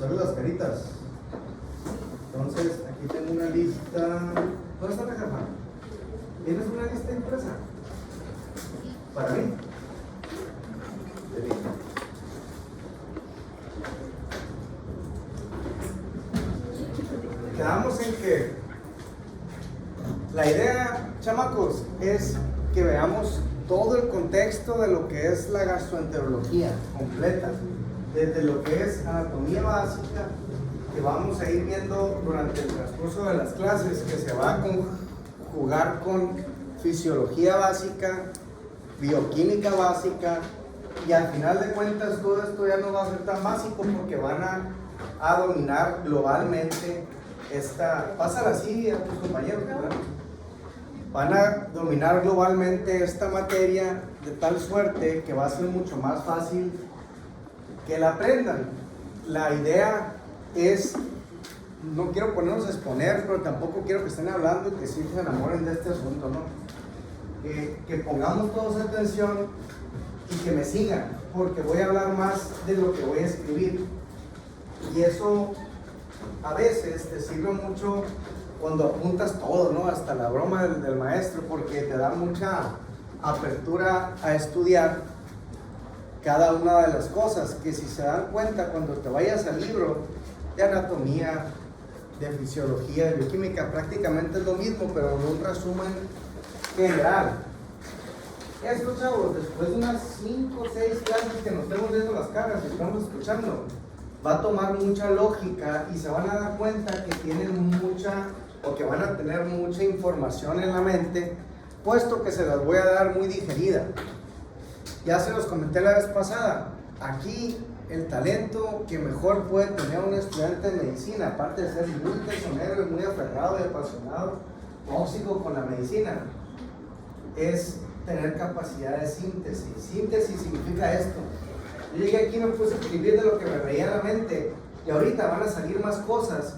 salen las caritas. Entonces, aquí tengo una lista. ¿Dónde está la caja? ¿Tienes una lista impresa? ¿Para mí? Quedamos en que la idea, chamacos, es que veamos todo el contexto de lo que es la gastroenterología completa, desde lo que es anatomía básica, que vamos a ir viendo durante el transcurso de las clases, que se va a conjugar con fisiología básica, bioquímica básica, y al final de cuentas todo esto ya no va a ser tan básico porque van a dominar globalmente pásala así a tus compañeros, ¿verdad? Van a dominar globalmente esta materia de tal suerte que va a ser mucho más fácil que la aprendan. La idea es, no quiero ponernos a exponer, pero tampoco quiero que estén hablando y que sí se enamoren de este asunto, ¿no? Que pongamos todos atención y que me sigan, porque voy a hablar más de lo que voy a escribir. Y eso a veces te sirve mucho cuando apuntas todo, ¿no? Hasta la broma del maestro, porque te da mucha apertura a estudiar cada una de las cosas, que si se dan cuenta cuando te vayas al libro de anatomía, de fisiología, de bioquímica, prácticamente es lo mismo, pero en un resumen general. Esto, chavos, después de unas 5 o 6 clases que nos estemos viendo las caras y estamos escuchando, va a tomar mucha lógica y se van a dar cuenta que tienen o que van a tener mucha información en la mente, puesto que se las voy a dar muy digerida. Ya se los comenté la vez pasada, aquí el talento que mejor puede tener un estudiante de medicina, aparte de ser muy tesonero y muy aferrado y apasionado, tóxico con la medicina, es tener capacidad de síntesis. Síntesis significa esto. Yo llegué aquí y me puse a escribir de lo que me veía en la mente, y ahorita van a salir más cosas,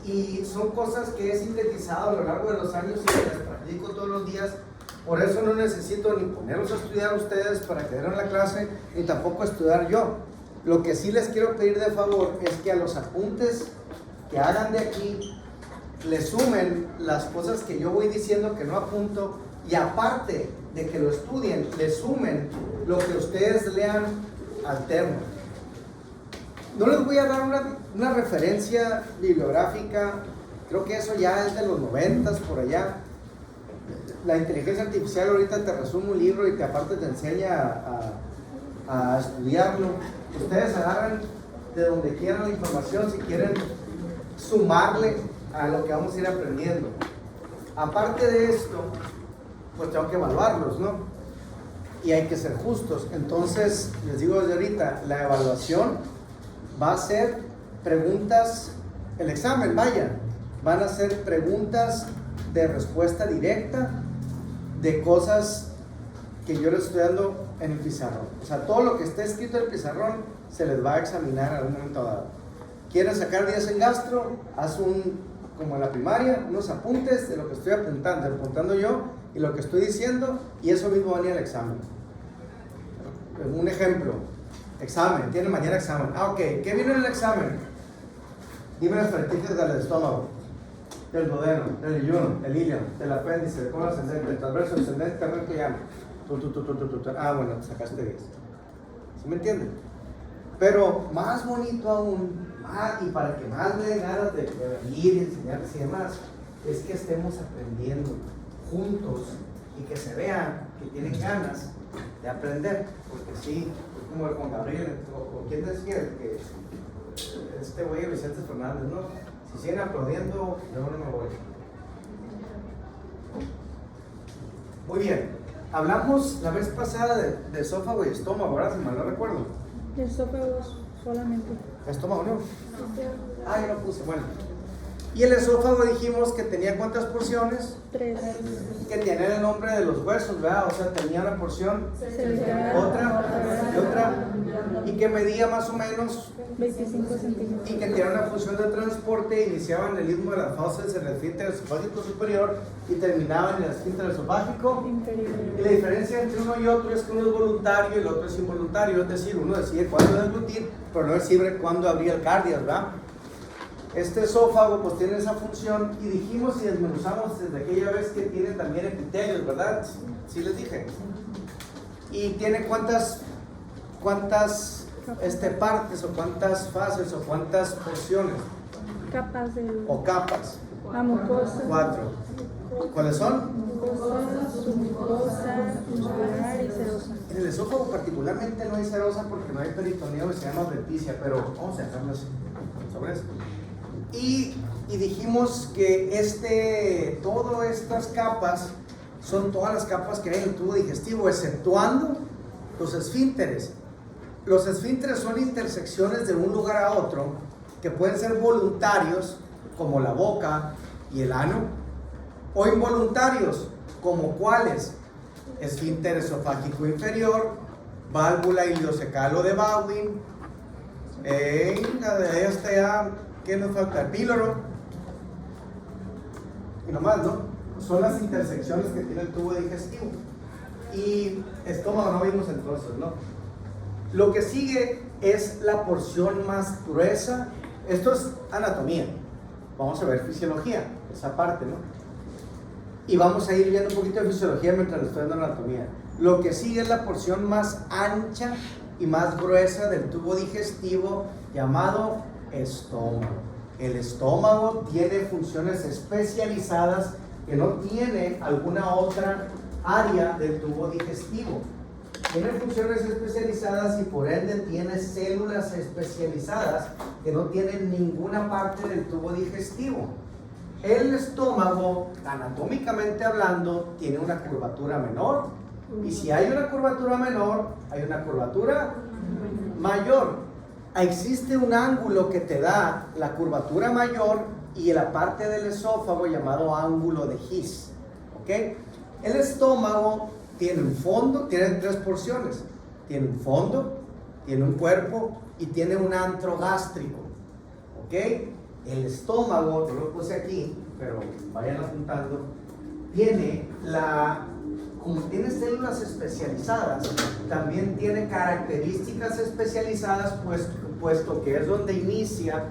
y son cosas que he sintetizado a lo largo de los años y que las practico todos los días. Por eso no necesito ni ponerlos a estudiar ustedes para que den la clase, ni tampoco estudiar yo. Lo que sí les quiero pedir de favor es que a los apuntes que hagan de aquí le sumen las cosas que yo voy diciendo que no apunto, y aparte de que lo estudien, le sumen lo que ustedes lean alterno. No les voy a dar una referencia bibliográfica, creo que eso ya es de los 90s por allá. La inteligencia artificial ahorita te resume un libro y que aparte te enseña a estudiarlo. Ustedes agarran de donde quieran la información si quieren sumarle a lo que vamos a ir aprendiendo. Aparte de esto, pues tengo que evaluarlos, ¿no? Y hay que ser justos. Entonces, les digo desde ahorita, la evaluación va a ser preguntas, el examen, vaya, van a ser preguntas de respuesta directa de cosas que yo les estoy dando en el pizarrón. O sea, todo lo que esté escrito en el pizarrón se les va a examinar en algún momento dado. ¿Quieren sacar 10 en gastro? Haz como en la primaria, unos apuntes de lo que estoy apuntando yo y lo que estoy diciendo, y eso mismo va a ir al examen. Un ejemplo, examen, tiene mañana examen. Ok, ¿qué viene en el examen? Dime las características del estómago, del duodeno, del yuyuno, del ilion, del apéndice, del colon ascendente, del transverso, descendente, terreno que llama. Ah, bueno, sacaste 10. ¿Sí me entienden? Pero más bonito aún, y para que más me den ganas de venir y enseñarles y demás, es que estemos aprendiendo juntos y que se vean que tienen ganas de aprender, porque sí, como el Juan Gabriel, o quien decía que este güey Vicente Fernández, ¿no? Si siguen aplaudiendo, yo no me voy. Muy bien, hablamos la vez pasada de esófago y estómago, ¿verdad? Si mal no recuerdo. De esófago solamente. ¿Estómago no? Ah, yo lo puse, bueno. Y el esófago dijimos que tenía ¿cuántas porciones? 3. Que tienen el nombre de los huesos, ¿verdad? O sea, tenía una porción, otra y otra, y que medía más o menos 25 centímetros. y que tenía una función de transporte. Iniciaba en el istmo de las fauces en el esfínter esofágico superior y terminaba en el esfínter esofágico Inferior. y la diferencia entre uno y otro es que uno es voluntario y el otro es involuntario, es decir, uno decide cuándo deglutir, pero no decide cuándo abrir el cardias, ¿verdad? Este esófago pues tiene esa función y dijimos y desmenuzamos desde aquella vez que tiene también epitelios, ¿verdad? Sí les dije. Y tiene cuántas partes o cuántas fases o cuántas porciones Capas de o capas. la mucosa. 4. ¿Cuáles son? Mucosa, submucosa, muscular y serosa. En el esófago particularmente no hay serosa porque no hay peritoneo, se llama adventicia, pero vamos a dejarlo así, sobre eso. Y dijimos que todas estas capas son todas las capas que hay en el tubo digestivo, exceptuando los esfínteres. Los esfínteres son intersecciones de un lugar a otro que pueden ser voluntarios, como la boca y el ano, o involuntarios, como cuáles: esfínter esofágico inferior, válvula iliocecalo de Bowden, ¿qué nos falta? El píloro, y nomás, ¿no? Son las intersecciones que tiene el tubo digestivo. Y estómago no vimos entonces, ¿no? Lo que sigue es la porción más gruesa. Esto es anatomía. Vamos a ver fisiología, esa parte, ¿no? Y vamos a ir viendo un poquito de fisiología mientras estoy dando anatomía. Lo que sigue es la porción más ancha y más gruesa del tubo digestivo, llamado estómago. El estómago tiene funciones especializadas que no tiene alguna otra área del tubo digestivo. Tiene funciones especializadas y por ende tiene células especializadas que no tienen ninguna parte del tubo digestivo. El estómago, anatómicamente hablando, tiene una curvatura menor, y si hay una curvatura menor, hay una curvatura mayor. Existe un ángulo que te da la curvatura mayor y la parte del esófago llamado ángulo de His. ¿Ok? El estómago tiene un fondo, tiene 3 porciones. Tiene un fondo, tiene un cuerpo y tiene un antro gástrico. ¿Ok? El estómago, yo lo puse aquí, pero vayan apuntando, como tiene células especializadas, también tiene características especializadas, puesto que es donde inicia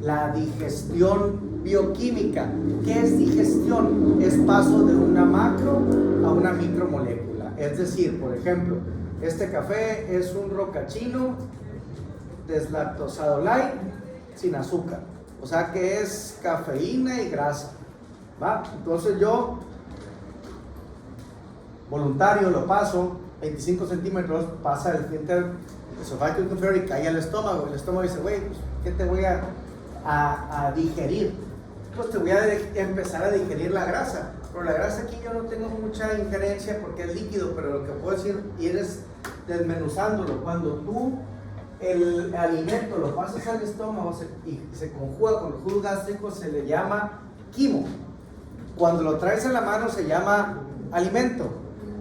la digestión bioquímica. ¿Qué es digestión? Es paso de una macro a una micromolécula. Es decir, por ejemplo, este café es un rocachino deslactosado light sin azúcar. O sea que es cafeína y grasa, ¿va? Entonces yo, voluntario, lo paso, 25 centímetros, pasa el esfínter esofágico inferior y cae al estómago. El estómago dice, güey, pues, ¿qué te voy a digerir? Pues te voy a empezar a digerir la grasa. Pero la grasa aquí yo no tengo mucha injerencia porque es líquido, pero lo que puedo decir, ir es desmenuzándolo. Cuando tú el alimento lo pasas al estómago y se conjuga con los jugos gástricos, se le llama quimo. Cuando lo traes en la mano se llama alimento.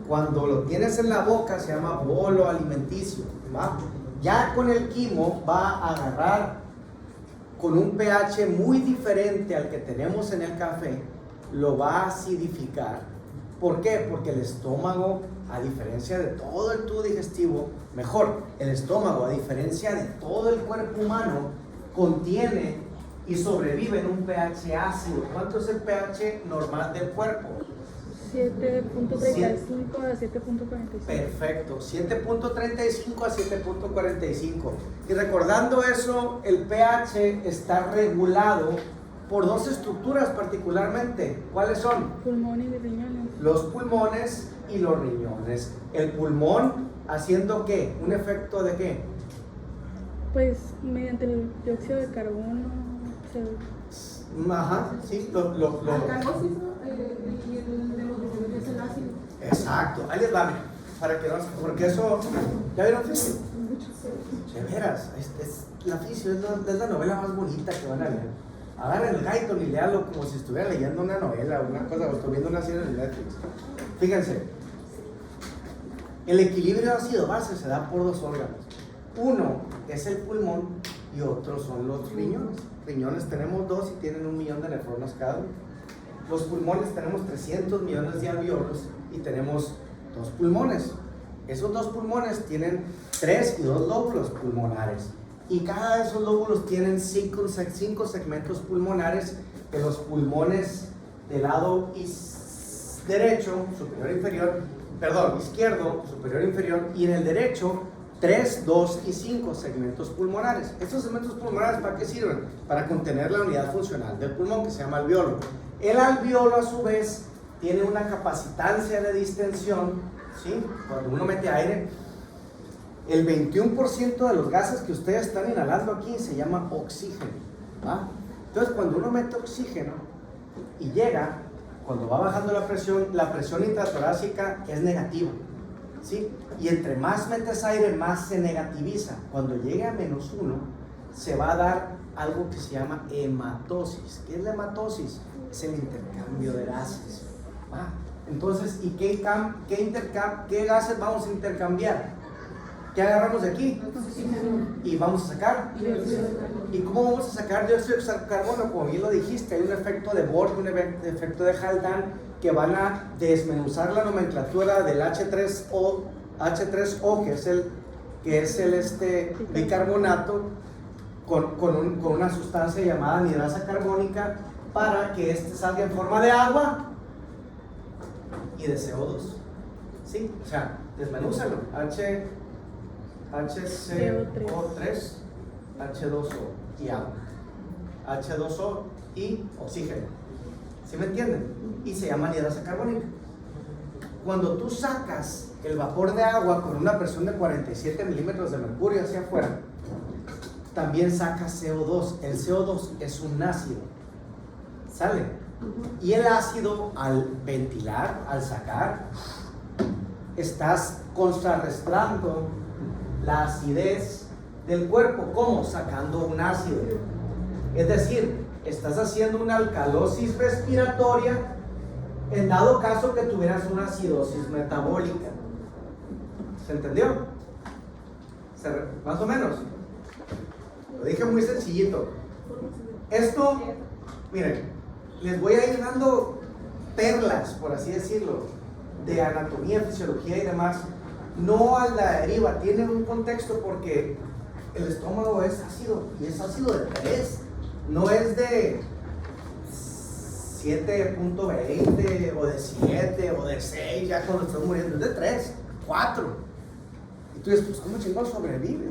Cuando lo tienes en la boca se llama bolo alimenticio, ¿va? Ya con el quimo va a agarrar con un pH muy diferente al que tenemos en el café, lo va a acidificar. ¿Por qué? Porque el estómago, a diferencia de todo el tubo digestivo, mejor, el estómago, a diferencia de todo el cuerpo humano, contiene y sobrevive en un pH ácido. ¿Cuánto es el pH normal del cuerpo? 7.35 a 7.45. Perfecto, 7.35 a 7.45. Y recordando eso, el pH está regulado por 2 estructuras particularmente. ¿Cuáles son? Pulmón y riñones. Los pulmones y los riñones. El pulmón haciendo ¿qué? ¿Un efecto de qué? Pues mediante el dióxido de carbono. Ajá, sí, Alcalosis, y el es el ácido. Exacto, ahí les va, para que no, porque eso, ¿ya vieron fisio? De veras, es la fisio, es la novela más bonita que van a leer. Agarren el Guyton y léalo como si estuviera leyendo una novela o una cosa, o estoy viendo una serie en Netflix. Fíjense, el equilibrio ácido-base se da por dos órganos. Uno es el pulmón y otro son los riñones. Riñones tenemos 2 y tienen 1 millón de nefronas cada uno. Los pulmones tenemos 300 millones de alvéolos y tenemos 2 pulmones. Esos 2 pulmones tienen 3 y 2 lóbulos pulmonares. Y cada de esos lóbulos tienen 5 segmentos pulmonares, que los pulmones del lado derecho, superior e inferior, perdón, izquierdo, superior e inferior, y en el derecho 3, 2 y 5 segmentos pulmonares. Estos segmentos pulmonares, ¿para qué sirven? Para contener la unidad funcional del pulmón, que se llama alvéolo. El alvéolo, a su vez, tiene una capacitancia de distensión, ¿sí? Cuando uno mete aire, el 21% de los gases que ustedes están inhalando aquí se llama oxígeno, ¿va? Entonces, cuando uno mete oxígeno y llega, cuando va bajando la presión intratorácica es negativa, ¿sí? Y entre más metes aire, más se negativiza. Cuando llegue a -1, se va a dar algo que se llama hematosis. ¿Qué es la hematosis? Es el intercambio de gases, ¿va? Entonces, ¿y qué gases vamos a intercambiar? ¿Qué agarramos de aquí? Y vamos a sacar. ¿Y cómo vamos a sacar dióxido de carbono? Como bien lo dijiste, hay un efecto de Borg, un efecto de Haldane, que van a desmenuzar la nomenclatura del H3O, que es el bicarbonato, con una sustancia llamada anhidrasa carbónica, para que salga en forma de agua y de CO2. ¿Sí? O sea, desmenúzalo. HCO3, H2O y agua. H2O y oxígeno. ¿Sí me entienden? Y se llama anhidrasa carbónica. Cuando tú sacas el vapor de agua con una presión de 47 milímetros de mercurio hacia afuera, también sacas CO2. El CO2 es un ácido. ¿Sale? Y el ácido, al ventilar, al sacar, estás contrarrestando la acidez del cuerpo. ¿Cómo? Sacando un ácido. Es decir, estás haciendo una alcalosis respiratoria en dado caso que tuvieras una acidosis metabólica. ¿Se entendió? Más o menos. Lo dije muy sencillito. Esto, miren, les voy a ir dando perlas, por así decirlo, de anatomía, fisiología y demás. No a la deriva, tiene un contexto porque el estómago es ácido, y es ácido de 3, no es de 7.20 o de 7 o de 6, ya cuando estás muriendo, es de 3, 4. Y tú dices, pues ¿cómo chingón sobrevive?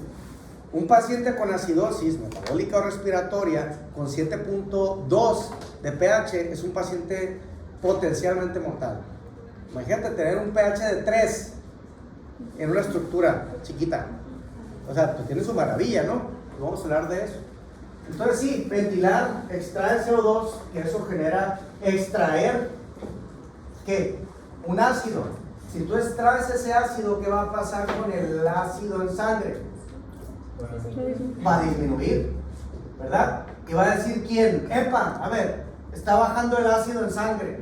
Un paciente con acidosis metabólica o respiratoria con 7.2 de pH es un paciente potencialmente mortal. Imagínate tener un pH de 3 en una estructura chiquita. O sea, pues tiene su maravilla, ¿no? Vamos a hablar de eso. Entonces sí, ventilar, extraer CO2, que eso genera extraer, ¿qué? Un ácido. Si tú extraes ese ácido, ¿qué va a pasar con el ácido en sangre? Va a disminuir, ¿verdad? Y va a decir ¿quién? ¡Epa! A ver, está bajando el ácido en sangre.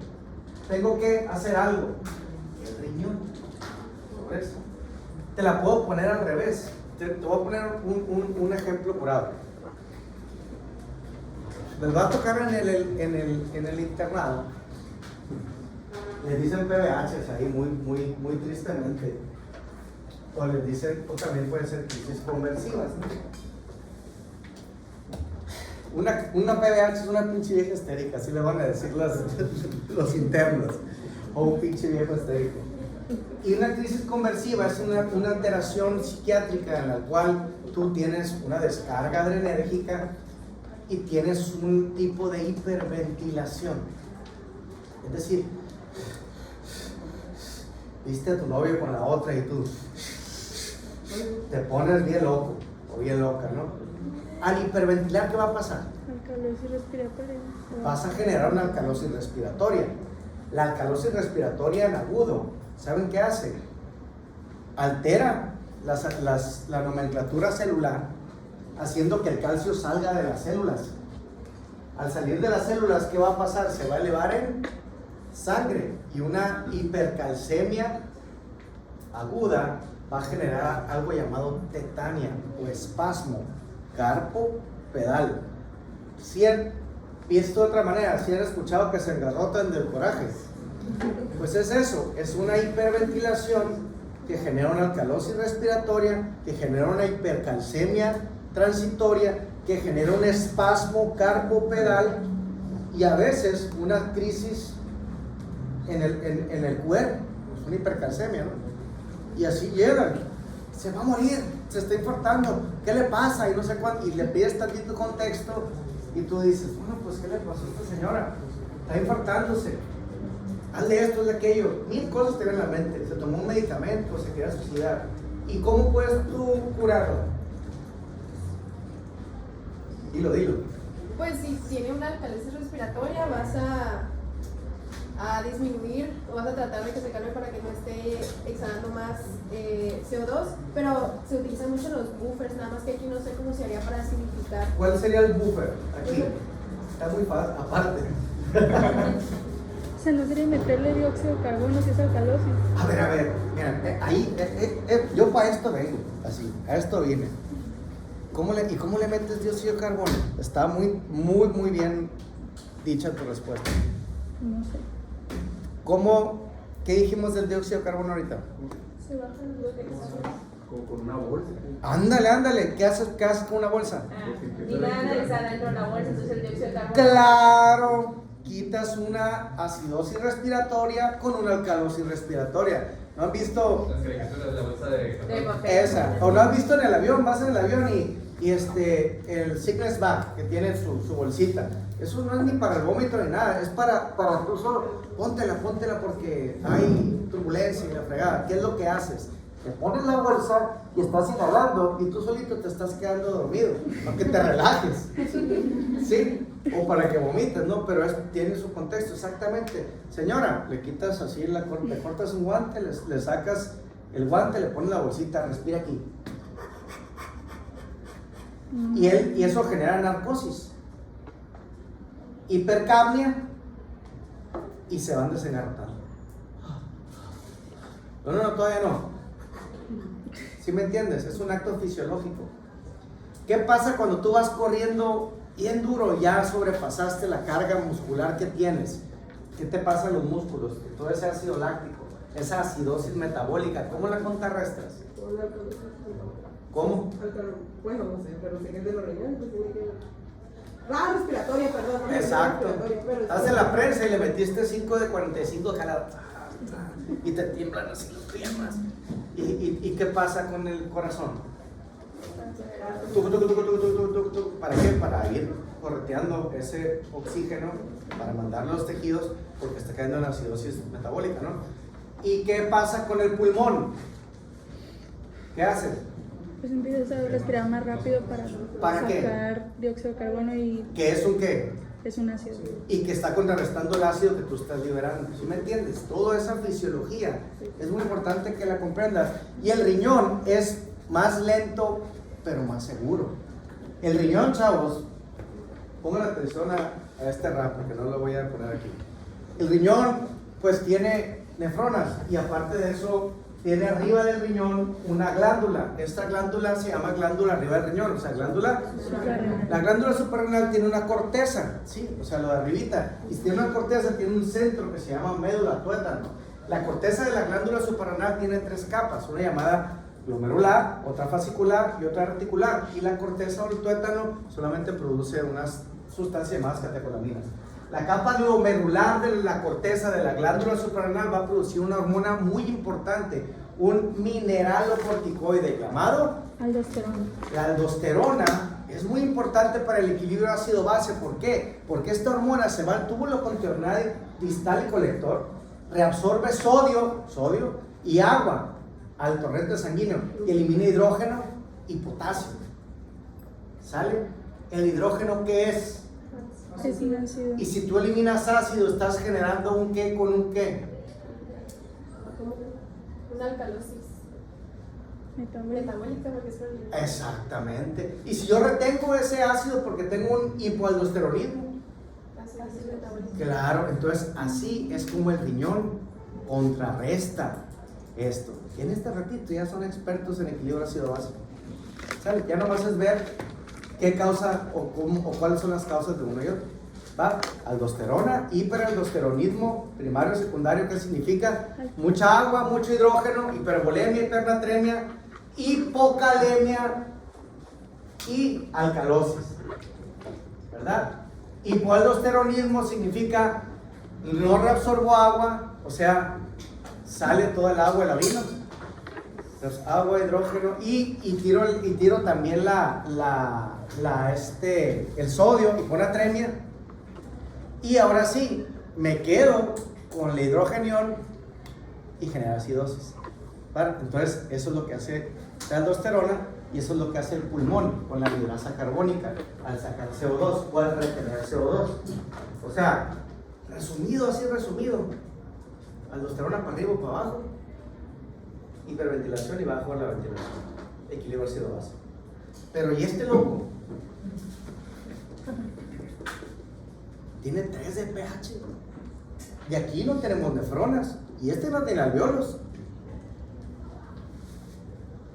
Tengo que hacer algo. El riñón. Por eso. Te la puedo poner al revés. Te voy a poner un ejemplo curado. Les va a tocar en el internado. Les dicen PBHs ahí muy tristemente. O les dicen, o también pueden ser crisis conversivas, ¿no? Una PBH es una pinche vieja histérica, así le van a decir los internos. O un pinche viejo histérico. Y una crisis conversiva es una alteración psiquiátrica en la cual tú tienes una descarga adrenérgica y tienes un tipo de hiperventilación. Es decir, viste a tu novio con la otra y tú te pones bien loco o bien loca, ¿no? Al hiperventilar, ¿qué va a pasar? Alcalosis respiratoria. Vas a generar una alcalosis respiratoria. La alcalosis respiratoria en agudo, ¿saben qué hace? Altera la nomenclatura celular, haciendo que el calcio salga de las células. Al salir de las células, ¿qué va a pasar? Se va a elevar en sangre y una hipercalcemia aguda va a generar algo llamado tetania o espasmo carpo pedal. Visto de otra manera, si han escuchado que se engarrotan del coraje, pues es eso, es una hiperventilación que genera una alcalosis respiratoria, que genera una hipercalcemia transitoria, que genera un espasmo carpo pedal y a veces una crisis en el cuerpo, es una hipercalcemia, ¿no? Y así llegan, se va a morir, se está infartando, ¿qué le pasa? Y no sé cuánto, y le pides tantito contexto y tú dices, bueno, pues ¿qué le pasó a esta señora? Está infartándose, hazle esto, hazle aquello, 1000 cosas te ven en la mente, se tomó un medicamento, se quería suicidar. ¿Y cómo puedes tú curarlo? Dilo. Pues si tiene una alcalosis respiratoria, vas a disminuir o vas a tratar de que se calme para que no esté exhalando más CO2, pero se utilizan mucho los buffers, nada más que aquí no sé cómo se haría para significar. ¿Cuál sería el buffer? Aquí. Está muy fácil, aparte. O sea, ¿no sería meterle dióxido de carbono si es alcalosis? A ver, mira, ahí, yo para esto vengo, así, a esto vine. ¿Cómo le metes dióxido de carbono? Está muy bien dicha tu respuesta. No sé. ¿Qué dijimos del dióxido de carbono ahorita? Se bajan los de Con una bolsa. Ándale, ¿qué haces con una bolsa? y nada analizar dentro de la bolsa, entonces el dióxido de carbono. Claro, quitas una acidosis respiratoria con una alcalosis respiratoria. ¿No han visto Las caricaturas de la bolsa de papel. esa? ¿O no has visto en el avión? Vas en el avión y el sickness bag que tiene su bolsita. Eso no es ni para el vómito ni nada, es para tú solo, póntela porque hay turbulencia y la fregada. ¿Qué es lo que haces? Te pones la bolsa y estás inhalando y tú solito te estás quedando dormido, para que te relajes, ¿sí? O para que vomites, ¿no? Pero tiene su contexto, exactamente. Señora, le quitas así, le cortas un guante, le sacas el guante, le pones la bolsita, respira aquí. Y eso genera narcosis, hipercapnia y se van desengarrotando. No, todavía no. ¿Sí me entiendes? Es un acto fisiológico. ¿Qué pasa cuando tú vas corriendo bien duro, ya sobrepasaste la carga muscular que tienes? ¿Qué te pasa a los músculos? Todo ese ácido láctico, esa acidosis metabólica, ¿cómo la contrarrestas? ¿Cómo? Bueno, no sé, pero sé que es de los riñones, pues tiene que... respiratoria, perdón. Exacto. Pero Estás en la prensa y le metiste 5 de 45 jaladas y te tiemblan así las piernas. ¿Y qué pasa con el corazón? ¿Para qué? Para ir correteando ese oxígeno para mandarlo a los tejidos porque está cayendo en la acidosis metabólica, ¿no? ¿Y qué pasa con el pulmón? ¿Qué hace? Pues empiezas a respirar más rápido para ¿Para qué? sacar dióxido de carbono y ¿Qué es un qué? es un ácido. Y que está contrarrestando el ácido que tú estás liberando. ¿Sí me entiendes? Toda esa fisiología es muy importante que la comprendas. Y el riñón es más lento, pero más seguro. El riñón, chavos, pongan atención a este rap, porque no lo voy a poner aquí. El riñón, pues tiene nefronas, y aparte de eso, tiene arriba del riñón una glándula. Esta glándula se llama glándula arriba del riñón, o sea, la glándula suprarrenal tiene una corteza, ¿sí? O sea, lo de arribita. Y si tiene una corteza, tiene un centro que se llama médula, tuétano. La corteza de la glándula suprarrenal tiene 3 capas, una llamada glomerular, otra fascicular y otra reticular. Y la corteza o el tuétano solamente produce unas sustancias llamadas catecolaminas. La capa glomerular de la corteza de la glándula suprarrenal va a producir una hormona muy importante, un mineralocorticoide llamado Aldosterona. la aldosterona. Es muy importante para el equilibrio ácido-base. ¿Por qué? Porque esta hormona se va al túbulo contornal distal y colector, reabsorbe sodio y agua al torrente sanguíneo y elimina hidrógeno y potasio. ¿Sale? ¿El hidrógeno qué es? Es un ácido. Y si tú eliminas ácido, estás generando un qué con un qué. Una alcalosis Metabólica. metabólica, porque es por Exactamente. Y si yo retengo ese ácido porque tengo un hipoaldosteronismo, Así es metabolismo. Claro, entonces así es como el riñón contrarresta esto. Y en este ratito ya son expertos en equilibrio ácido-base. ¿Sale? Ya nomás es ver qué causa o cuáles son las causas de uno y otro. ¿Va? Aldosterona, hiperaldosteronismo, primario y secundario, ¿qué significa? Mucha agua, mucho hidrógeno, hipervolemia, hipernatremia, hipocalemia y alcalosis, ¿verdad? Hipoaldosteronismo significa no reabsorbo agua, o sea, sale toda el agua de la orina. Entonces, agua, hidrógeno y tiro también el sodio, hiponatremia. Y ahora sí, me quedo con la hidrogenión y genera acidosis. ¿Vale? Entonces, eso es lo que hace la aldosterona y eso es lo que hace el pulmón con la anhidrasa carbónica al sacar CO2 o al retener CO2. O sea, resumido, así resumido, aldosterona para arriba o para abajo, hiperventilación y bajo la ventilación, equilibrio ácido-base. Pero ¿y este loco? Tiene 3 de pH. Y aquí no tenemos nefronas. Y este no tiene alveolos.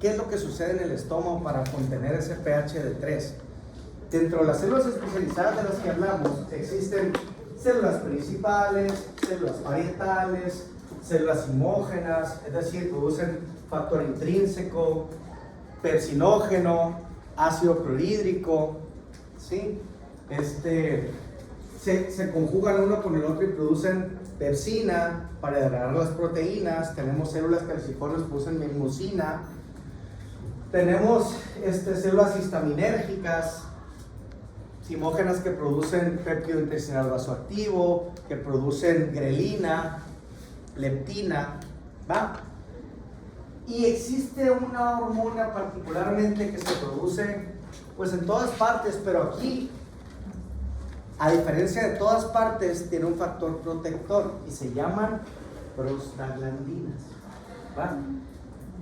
¿Qué es lo que sucede en el estómago para contener ese pH de 3? Dentro de las células especializadas de las que hablamos, existen células principales, células parietales, células imógenas, es decir, producen factor intrínseco, pepsinógeno, ácido clorhídrico, ¿sí? Se conjugan uno con el otro y producen pepsina para degradar las proteínas. Tenemos células calciformes que producen mucina. Tenemos células histaminérgicas, simógenas que producen péptido intestinal vasoactivo, que producen grelina, leptina, ¿va? Y existe una hormona particularmente que se produce pues en todas partes, pero aquí, a diferencia de todas partes, tiene un factor protector y se llaman prostaglandinas, ¿va?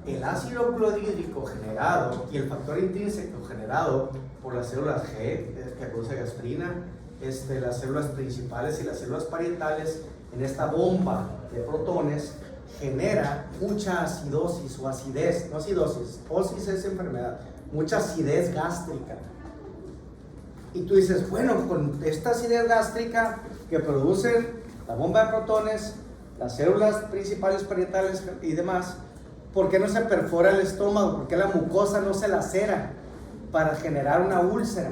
El ácido clorhídrico generado y el factor intrínseco generado por las células G, que produce gastrina, las células principales y las células parietales, en esta bomba de protones, genera mucha acidosis o acidez, no acidosis, osis es enfermedad, mucha acidez gástrica. Y tú dices, bueno, con esta acidez gástrica que producen la bomba de protones, las células principales parietales y demás, ¿por qué no se perfora el estómago? ¿Por qué la mucosa no se lacera para generar una úlcera?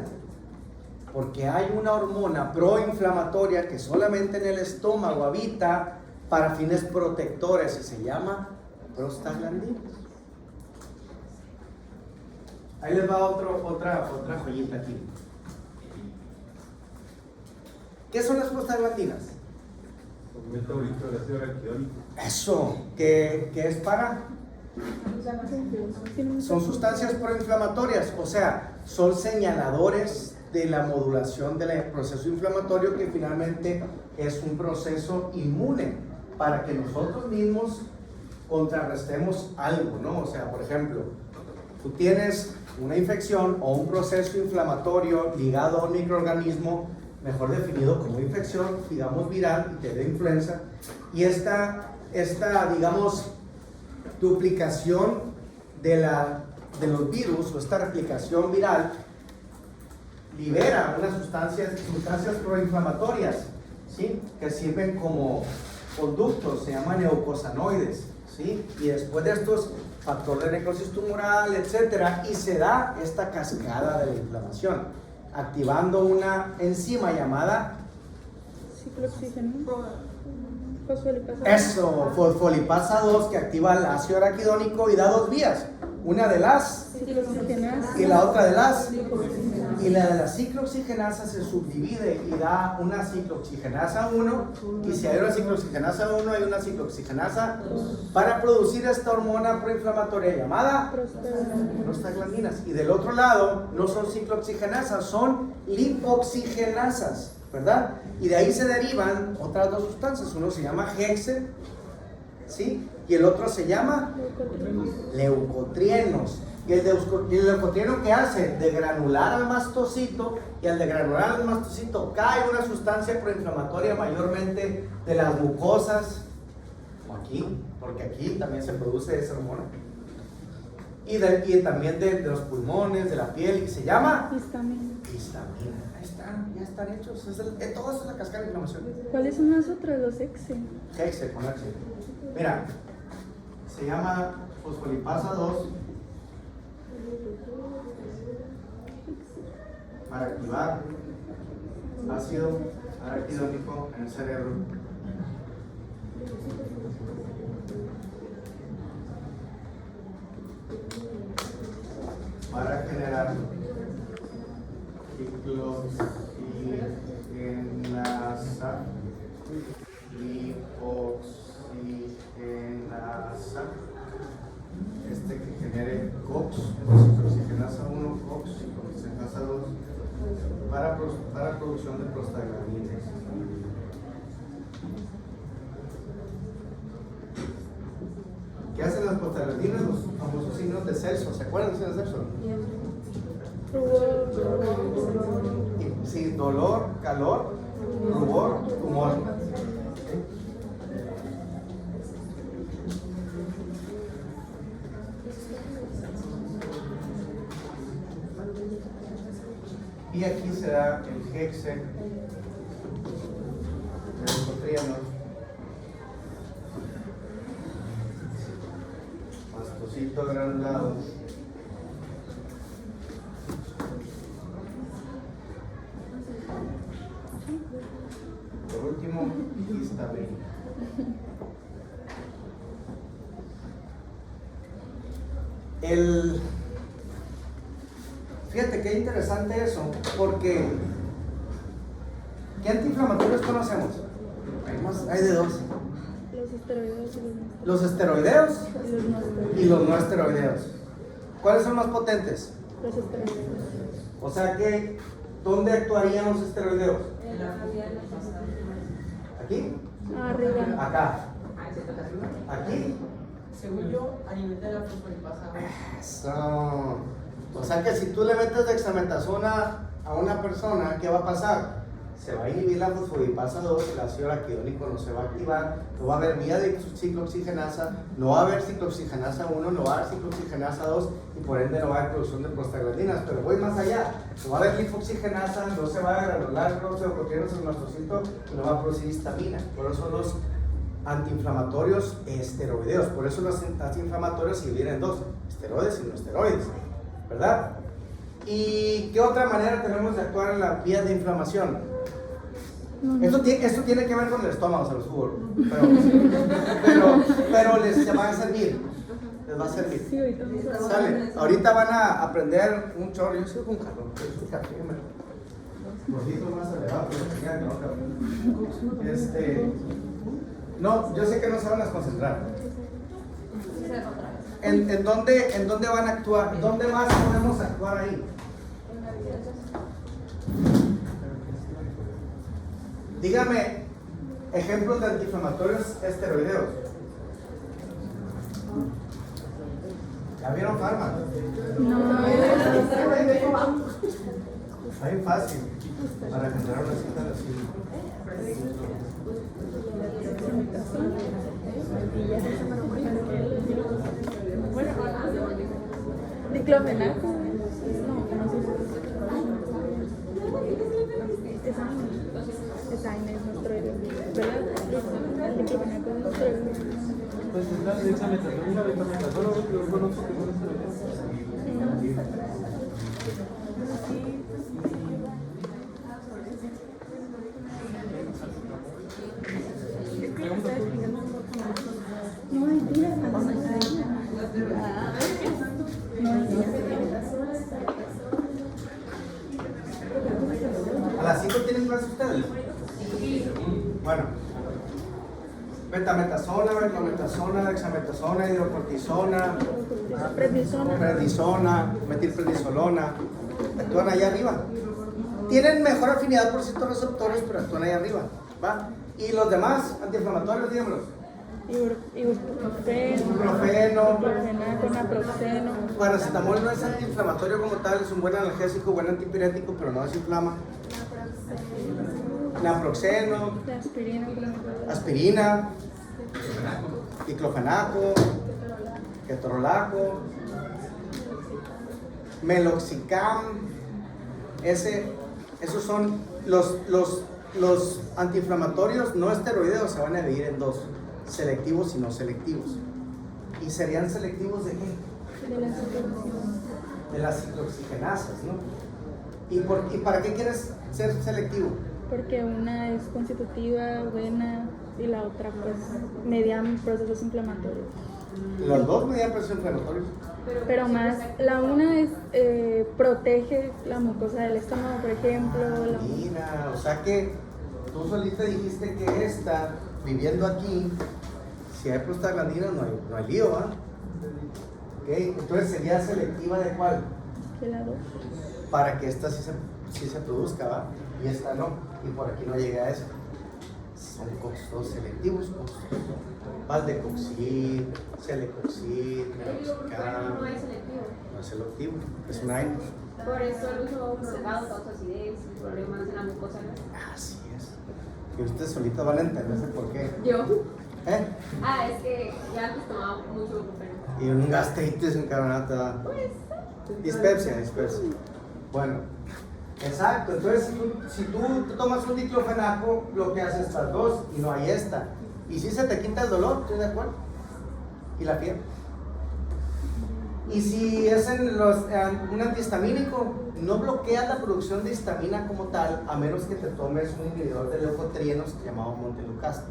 Porque hay una hormona proinflamatoria que solamente en el estómago habita para fines protectores y se llama prostaglandinas. Ahí les va otra joyita aquí. ¿Qué son las prostaglandinas? Metabolito de ácido araquidónico. Eso, ¿qué es para? Son sustancias proinflamatorias, o sea, son señaladores de la modulación del proceso inflamatorio, que finalmente es un proceso inmune para que nosotros mismos contrarrestemos algo, ¿no? O sea, por ejemplo, tú tienes una infección o un proceso inflamatorio ligado a un microorganismo, mejor definido como infección, digamos viral, y te da influenza, y esta digamos, duplicación de los virus o esta replicación viral libera unas sustancias proinflamatorias, ¿sí? Que sirven como conductos, se llaman eucosanoides, ¿sí? Y después de estos, factor de necrosis tumoral, etcétera, y se da esta cascada de la inflamación, activando una enzima llamada fosfolipasa 2, que activa el ácido araquidónico y da 2 vías, una de las y la otra de las, y la de la ciclooxigenasa se subdivide y da una ciclooxigenasa 1, y si hay una ciclooxigenasa 1 hay una ciclooxigenasa para producir esta hormona proinflamatoria llamada prostaglandinas. Y del otro lado no son ciclooxigenasas, son lipoxigenasas, ¿verdad? Y de ahí se derivan otras 2 sustancias, uno se llama GEXE, ¿sí? Y el otro se llama leucotrienos. Y el leucotrieno, ¿qué hace? De granular al mastocito, y al de granular al mastocito cae una sustancia proinflamatoria mayormente de las mucosas, o aquí, porque aquí también se produce esa hormona, y también de los pulmones, de la piel, y se llama Histamina. histamina. Ahí están, ya están hechos. Todo eso es la cascada de inflamación. ¿Cuáles son las otras? Los exe. Hexe con H. Mira, se llama fosfolipasa 2 para activar ácido araquidónico en el cerebro. Para generar ciclooxigenasa, lipoxigenasa, que genere COX, ciclooxigenasa 1, COX, ciclooxigenasa 2, para producción de prostaglandinas. ¿Qué hacen las prostaglandinas? Los famosos signos de Celso. ¿Se acuerdan de los signos de Celso? Sí, dolor, calor, rubor, humor. Y aquí se da el hexe, el leucotrieno, mastocito granulado, por último, histamina. Fíjate qué interesante eso, porque ¿qué antiinflamatorios conocemos? Hay de dos. Los esteroideos y Los esteroideos y y los no esteroideos. ¿Cuáles son más potentes? los esteroideos. O sea que, ¿dónde actuarían los esteroideos? ¿Aquí? Arriba. Acá. ¿Aquí? Según yo, a nivel de la fosfolipasa. Eso. O sea que si tú le metes dexametasona a una persona, ¿qué va a pasar? Se va a inhibir la fosfolipasa 2, el ácido araquidónico no se va a activar, no va a haber vía de ciclooxigenasa, no va a haber ciclooxigenasa 1, no va a haber ciclooxigenasa 2 y por ende no va a haber producción de prostaglandinas. Pero voy más allá, no va a haber lipoxigenasa, no se va a granular los leucotrienos en el mastocito y no va a producir histamina. Por eso los antiinflamatorios esteroideos, por eso los antiinflamatorios se dividen en dos, esteroides y no esteroides, ¿verdad? ¿Y qué otra manera tenemos de actuar en la vía de inflamación? Esto tiene que ver con el estómago, se los juro, pero les va a servir, les va a servir. Sí, ahorita vamos a- Sale, ahorita van a aprender un chorro, yo soy con calor, gordito más elevado, pero tenía no, yo sé que no se van a concentrar. ¿En dónde van a actuar? ¿Dónde más podemos actuar ahí? Dígame ejemplos de antiinflamatorios esteroideos. ¿Ya vieron fármacos? Está bien fácil para generar una cinta de así. Bueno, diclofenaco. No, no sé. Esa es nuestro héroe, ¿verdad? El diclofenaco es nuestro héroe. Pues es la dexametasona y la dexametasona, yo conozco que no es No hay tira. ¿A las 5 tienen clase ustedes? Bueno, betametasona, beclometasona, dexametasona, hidrocortisona, prednisona, metilprednisolona, actúan allá arriba. Tienen mejor afinidad por ciertos receptores, pero actúan allá arriba, ¿va? Y los demás antiinflamatorios, díganmelos. Ibuprofeno, diclofenaco, naproxeno. paracetamol no es antiinflamatorio como tal, es un buen analgésico, buen antipirético, pero no desinflama. Naproxeno, La aspirina, aspirina, diclofenaco, ketorolaco, meloxicam, esos son los antiinflamatorios no esteroideos, se van a dividir en dos, selectivos y no selectivos. ¿Y serían selectivos de qué? de la circulación. De las ciclooxigenasas, ¿no? ¿Y para qué quieres ser selectivo? Porque una es constitutiva, buena, y la otra pues median procesos inflamatorios. Los dos median procesos inflamatorios. Pero más, la una es protege la mucosa del estómago, por ejemplo. Mira, o sea que tú solita dijiste que esta, viviendo aquí, si hay prostaglandinas no hay lío, ¿ah? ¿Okay? Entonces sería selectiva de cuál? De la 2. Para que esta sí se produzca, ¿va? Y esta no, y por aquí no llega a esa. Son COX-2 selectivos, valdecoxib, celecoxib, meloxicam. No es selectivo. No es selectivo, es un AINE. Por eso el uso prolongado causa acidez y problemas en la mucosa. Así es. Y ustedes solitos van a entenderse por qué. Yo. ¿Eh? Es que ya antes tomaba mucho ibuprofeno. Y un gastritis encaronata. Dispepsia. Bueno, exacto. Entonces, si tú tomas un diclofenaco, bloqueas estas dos y no hay esta. Y si se te quita el dolor, ¿estoy de acuerdo? Y la fiebre. Y si es un antihistamínico, no bloqueas la producción de histamina como tal, a menos que te tomes un inhibidor de leucotrienos llamado montelukast.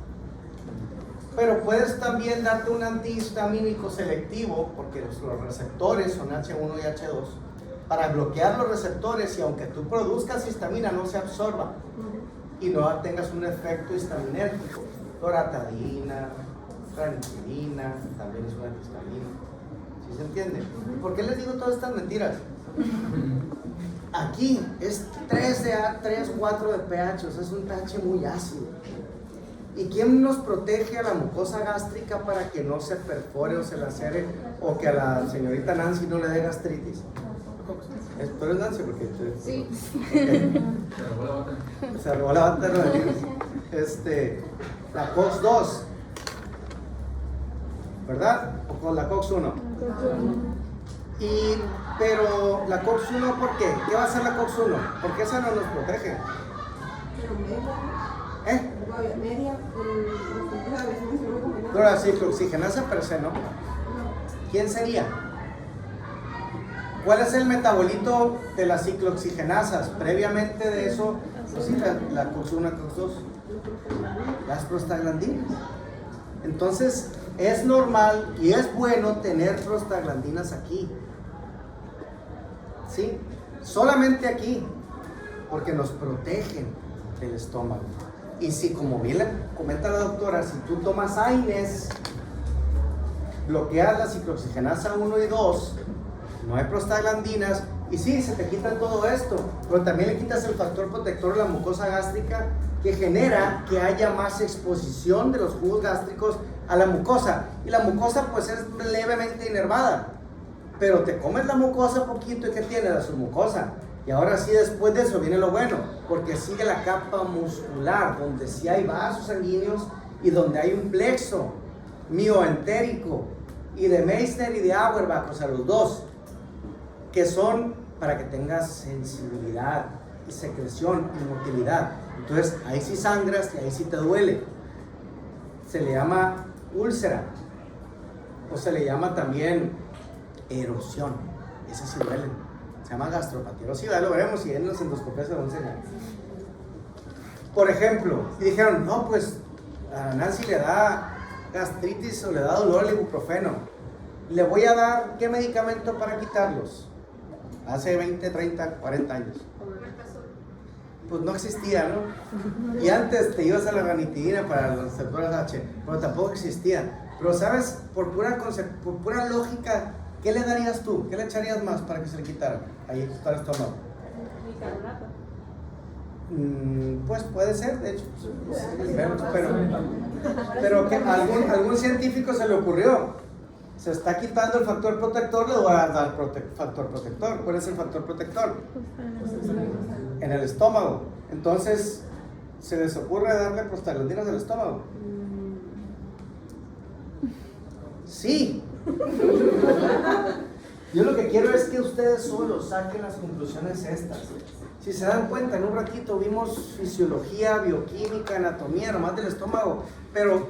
Pero puedes también darte un antihistamínico selectivo, porque los receptores son H1 y H2, para bloquear los receptores y aunque tú produzcas histamina no se absorba y no tengas un efecto histaminérgico. Loratadina, ranitidina, también es un antihistamínico. ¿Sí se entiende? ¿Por qué les digo todas estas mentiras? Aquí es 3, 4 de pH, o sea, es un pH muy ácido. ¿Y quién nos protege a la mucosa gástrica para que no se perfore o se lacere o que a la señorita Nancy no le dé gastritis? ¿Tú eres Nancy? Porque Sí. Okay. Se robó la bata de Rodríguez. La COX-2, ¿verdad? O con la COX-1. Pero la COX-1, ¿por qué? ¿Qué va a hacer la COX-1? Porque esa no nos protege. Pero la ciclooxigenasa per se, ¿no? ¿Quién sería? ¿Cuál es el metabolito de las ciclooxigenasas? Previamente de eso, pues sí, la COX-1, COX-2, las prostaglandinas. Entonces, es normal y es bueno tener prostaglandinas aquí. ¿Sí? Solamente aquí, porque nos protegen del estómago. Y si, como bien le comenta la doctora, si tú tomas AINES, bloqueas la ciclooxigenasa 1 y 2, no hay prostaglandinas, y sí, se te quita todo esto, pero también le quitas el factor protector de la mucosa gástrica que genera que haya más exposición de los jugos gástricos a la mucosa. Y la mucosa pues es levemente inervada, pero te comes la mucosa poquito y ¿qué tiene la submucosa? Y ahora sí, después de eso viene lo bueno, porque sigue la capa muscular, donde sí hay vasos sanguíneos y donde hay un plexo mioentérico y de Meissner y de Auerbach, o sea, los dos, que son para que tengas sensibilidad y secreción y motilidad. Entonces, ahí sí sangras y ahí sí te duele. Se le llama úlcera, o se le llama también erosión. Esas sí duelen. Se llama gastropatía erosiva, lo veremos y en las endoscopias se van a enseñar. Por ejemplo, y dijeron, no, pues a Nancy le da gastritis o le da dolor al ibuprofeno. Le voy a dar, ¿qué medicamento para quitarlos? Hace 20, 30, 40 años. Pues no existía, ¿no? Y antes te ibas a la ranitidina para los receptores H, pero tampoco existía. Pero sabes, por pura lógica, ¿qué le darías tú? ¿Qué le echarías más para que se le quitara? Ahí está el estómago. Bicarbonato. Pues puede ser, de hecho, pero que algún científico se le ocurrió. Se está quitando el factor protector, le voy a dar factor protector. ¿Cuál es el factor protector? En el estómago. Entonces, ¿se les ocurre darle prostaglandinas al estómago? Sí. Yo lo que quiero es que ustedes solos saquen las conclusiones estas. Si se dan cuenta, en un ratito vimos fisiología, bioquímica, anatomía, nomás del estómago, pero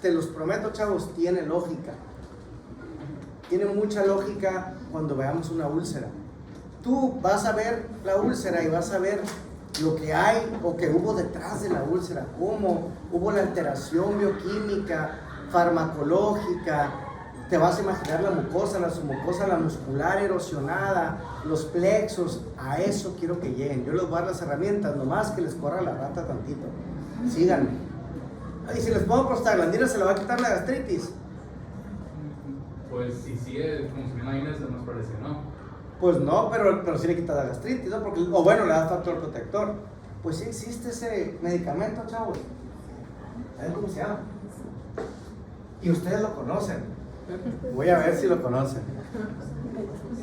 te los prometo, chavos, tiene lógica. Tiene mucha lógica cuando veamos una úlcera. Tú vas a ver la úlcera y vas a ver lo que hay o que hubo detrás de la úlcera, cómo hubo la alteración bioquímica, farmacológica. Te vas a imaginar la mucosa, la submucosa, la muscular erosionada, los plexos. A eso quiero que lleguen. Yo les voy a dar las herramientas, nomás que les corra la rata tantito. Síganme. Y si les pongo prostaglandinas, ¿se le va a quitar la gastritis? Pues si sigue funcionando ahí, nos parece, ¿no? Pues no, pero sí le quita la gastritis, ¿no? Porque, o bueno, le da factor protector. Pues sí existe ese medicamento, chavos. ¿Saben cómo se llama? Y ustedes lo conocen. Voy a ver si lo conocen.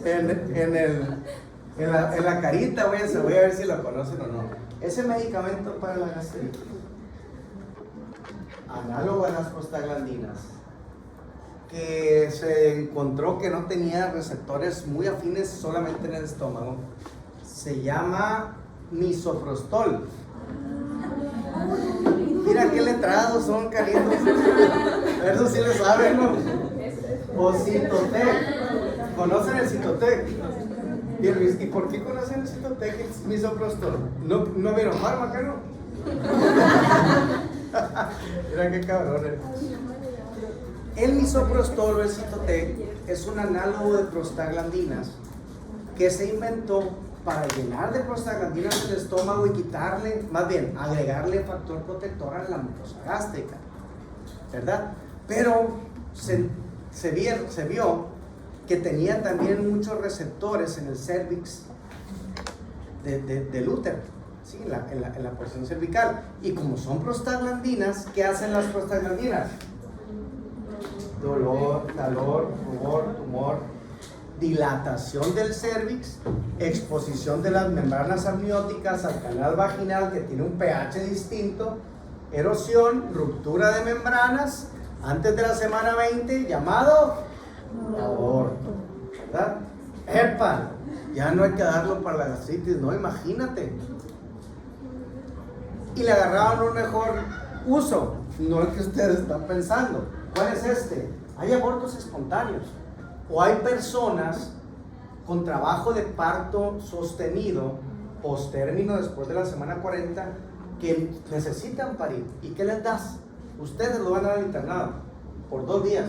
En la carita voy a ver si lo conocen o no. Ese medicamento para la gastritis, análogo a las prostaglandinas, que se encontró que no tenía receptores muy afines solamente en el estómago, se llama misoprostol. Mira qué letrados son, cariños. Eso sí lo saben, ¿no? O Citotec. ¿Conocen el Citotec? ¿Y por qué conocen el Citotec? El misoprostol. ¿No vieron fármaca, no? Mira qué cabrones. El misoprostol o el Citotec es un análogo de prostaglandinas que se inventó para llenar de prostaglandinas el estómago y quitarle, más bien, agregarle factor protector a la mucosa gástrica, ¿verdad? Pero se vio que tenía también muchos receptores en el cervix del útero, ¿sí? en la porción cervical. Y como son prostaglandinas, ¿qué hacen las prostaglandinas? Dolor, calor, rubor, tumor, dilatación del cervix, exposición de las membranas amnióticas al canal vaginal que tiene un pH distinto, erosión, ruptura de membranas antes de la semana 20, llamado aborto, ¿verdad? ¡Epa! Ya no hay que darlo para la gastritis, no, imagínate. Y le agarraron un mejor uso, no el que ustedes están pensando. ¿Cuál es este? Hay abortos espontáneos. O hay personas con trabajo de parto sostenido, postérmino después de la semana 40, que necesitan parir. ¿Y qué les das? Ustedes lo van a dar al internado por 2 días.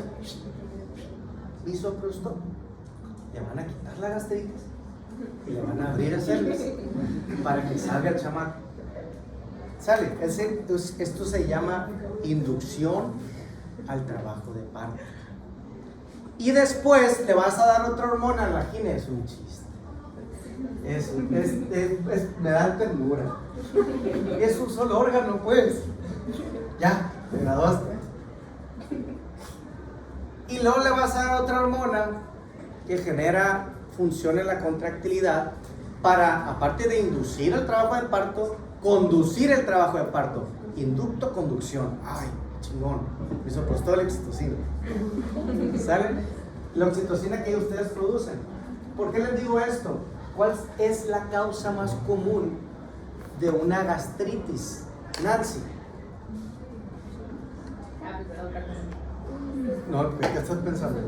Misoprostol. Le van a quitar la gastritis y le van a abrir el cervix para que salga el chamaco. ¿Sale? Esto se llama inducción al trabajo de parto. Y después le vas a dar otra hormona, la gine, es un chiste. Me da ternura. Es un solo órgano, pues. Ya, me graduaste. Y luego le vas a dar otra hormona que genera función en la contractilidad para, aparte de inducir el trabajo de parto, conducir el trabajo de parto. Inducto, conducción. Ay, chingón. Misoprostol, oxitocina. ¿Sale? La oxitocina que ustedes producen. ¿Por qué les digo esto? ¿Cuál es la causa más común de una gastritis? Nancy. No, ¿qué estás pensando?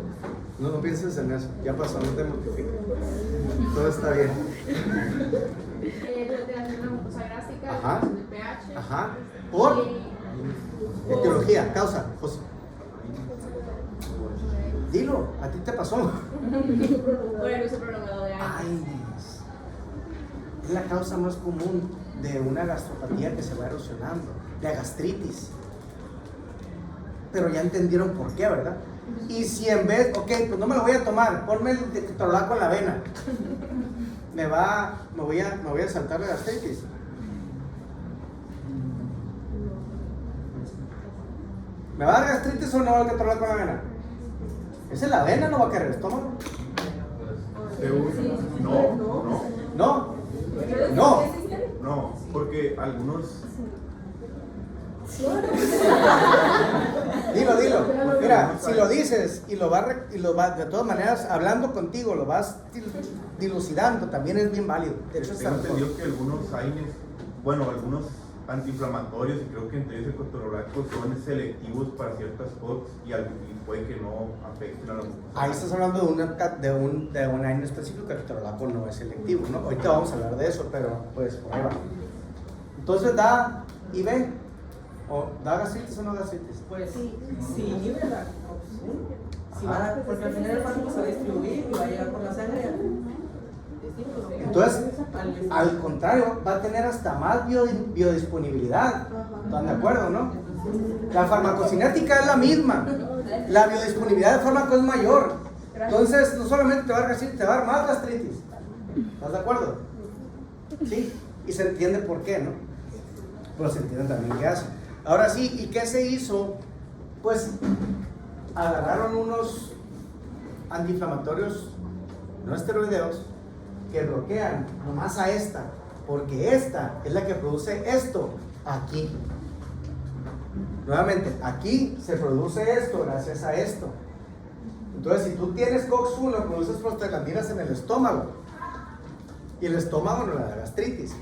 No pienses en eso. Ya pasó, no te mortifiques. Todo está bien. De la mucosa gástrica, Ajá. el pH. Ajá. Por etiología, causa, José. Dilo, a ti te pasó. Por el uso prolongado de aire. Ay, es la causa más común de una gastropatía que se va erosionando, de gastritis. Pero ya entendieron por qué, ¿verdad? Y si en vez, ok, pues no me lo voy a tomar, ponme el ketorolaco en la avena. Me voy a saltar la gastritis. ¿Me va a dar gastritis o no el ketorolaco con la avena? ¿Es en la avena, no va a caer el estómago? No, No, porque algunos dilo. Mira, si lo dices y lo vas de todas maneras hablando contigo, lo vas dilucidando, también es bien válido. De hecho, tengo entendido que algunos AINES, bueno, algunos antiinflamatorios, y creo que entre ellos el ketorolaco, son selectivos para ciertas COX y puede que no afecten a la mucosa. Ahí estás hablando de un AINE específico, que el ketorolaco no es selectivo, ¿no? Ahorita vamos a hablar de eso, pero pues por ahí va. Entonces da y ve, o da gastritis o no gastritis. Pues sí, ¿verdad? Sí, porque al final el fármaco se va a distribuir y va a llegar por la sangre al intestino. Entonces, al contrario, va a tener hasta más biodisponibilidad. ¿Están de acuerdo, no? La farmacocinética es la misma. La biodisponibilidad del fármaco es mayor. Entonces, no solamente te va a dar gastritis, te va a dar más gastritis. ¿Estás de acuerdo? Sí. Y se entiende por qué, ¿no? Pero se entiende también qué hace. Ahora sí, ¿y qué se hizo? Pues agarraron unos antiinflamatorios no esteroideos que bloquean nomás a esta, porque esta es la que produce esto aquí. Nuevamente, aquí se produce esto gracias a esto. Entonces, si tú tienes COX-1, produces prostaglandinas en el estómago, y el estómago no le da gastritis.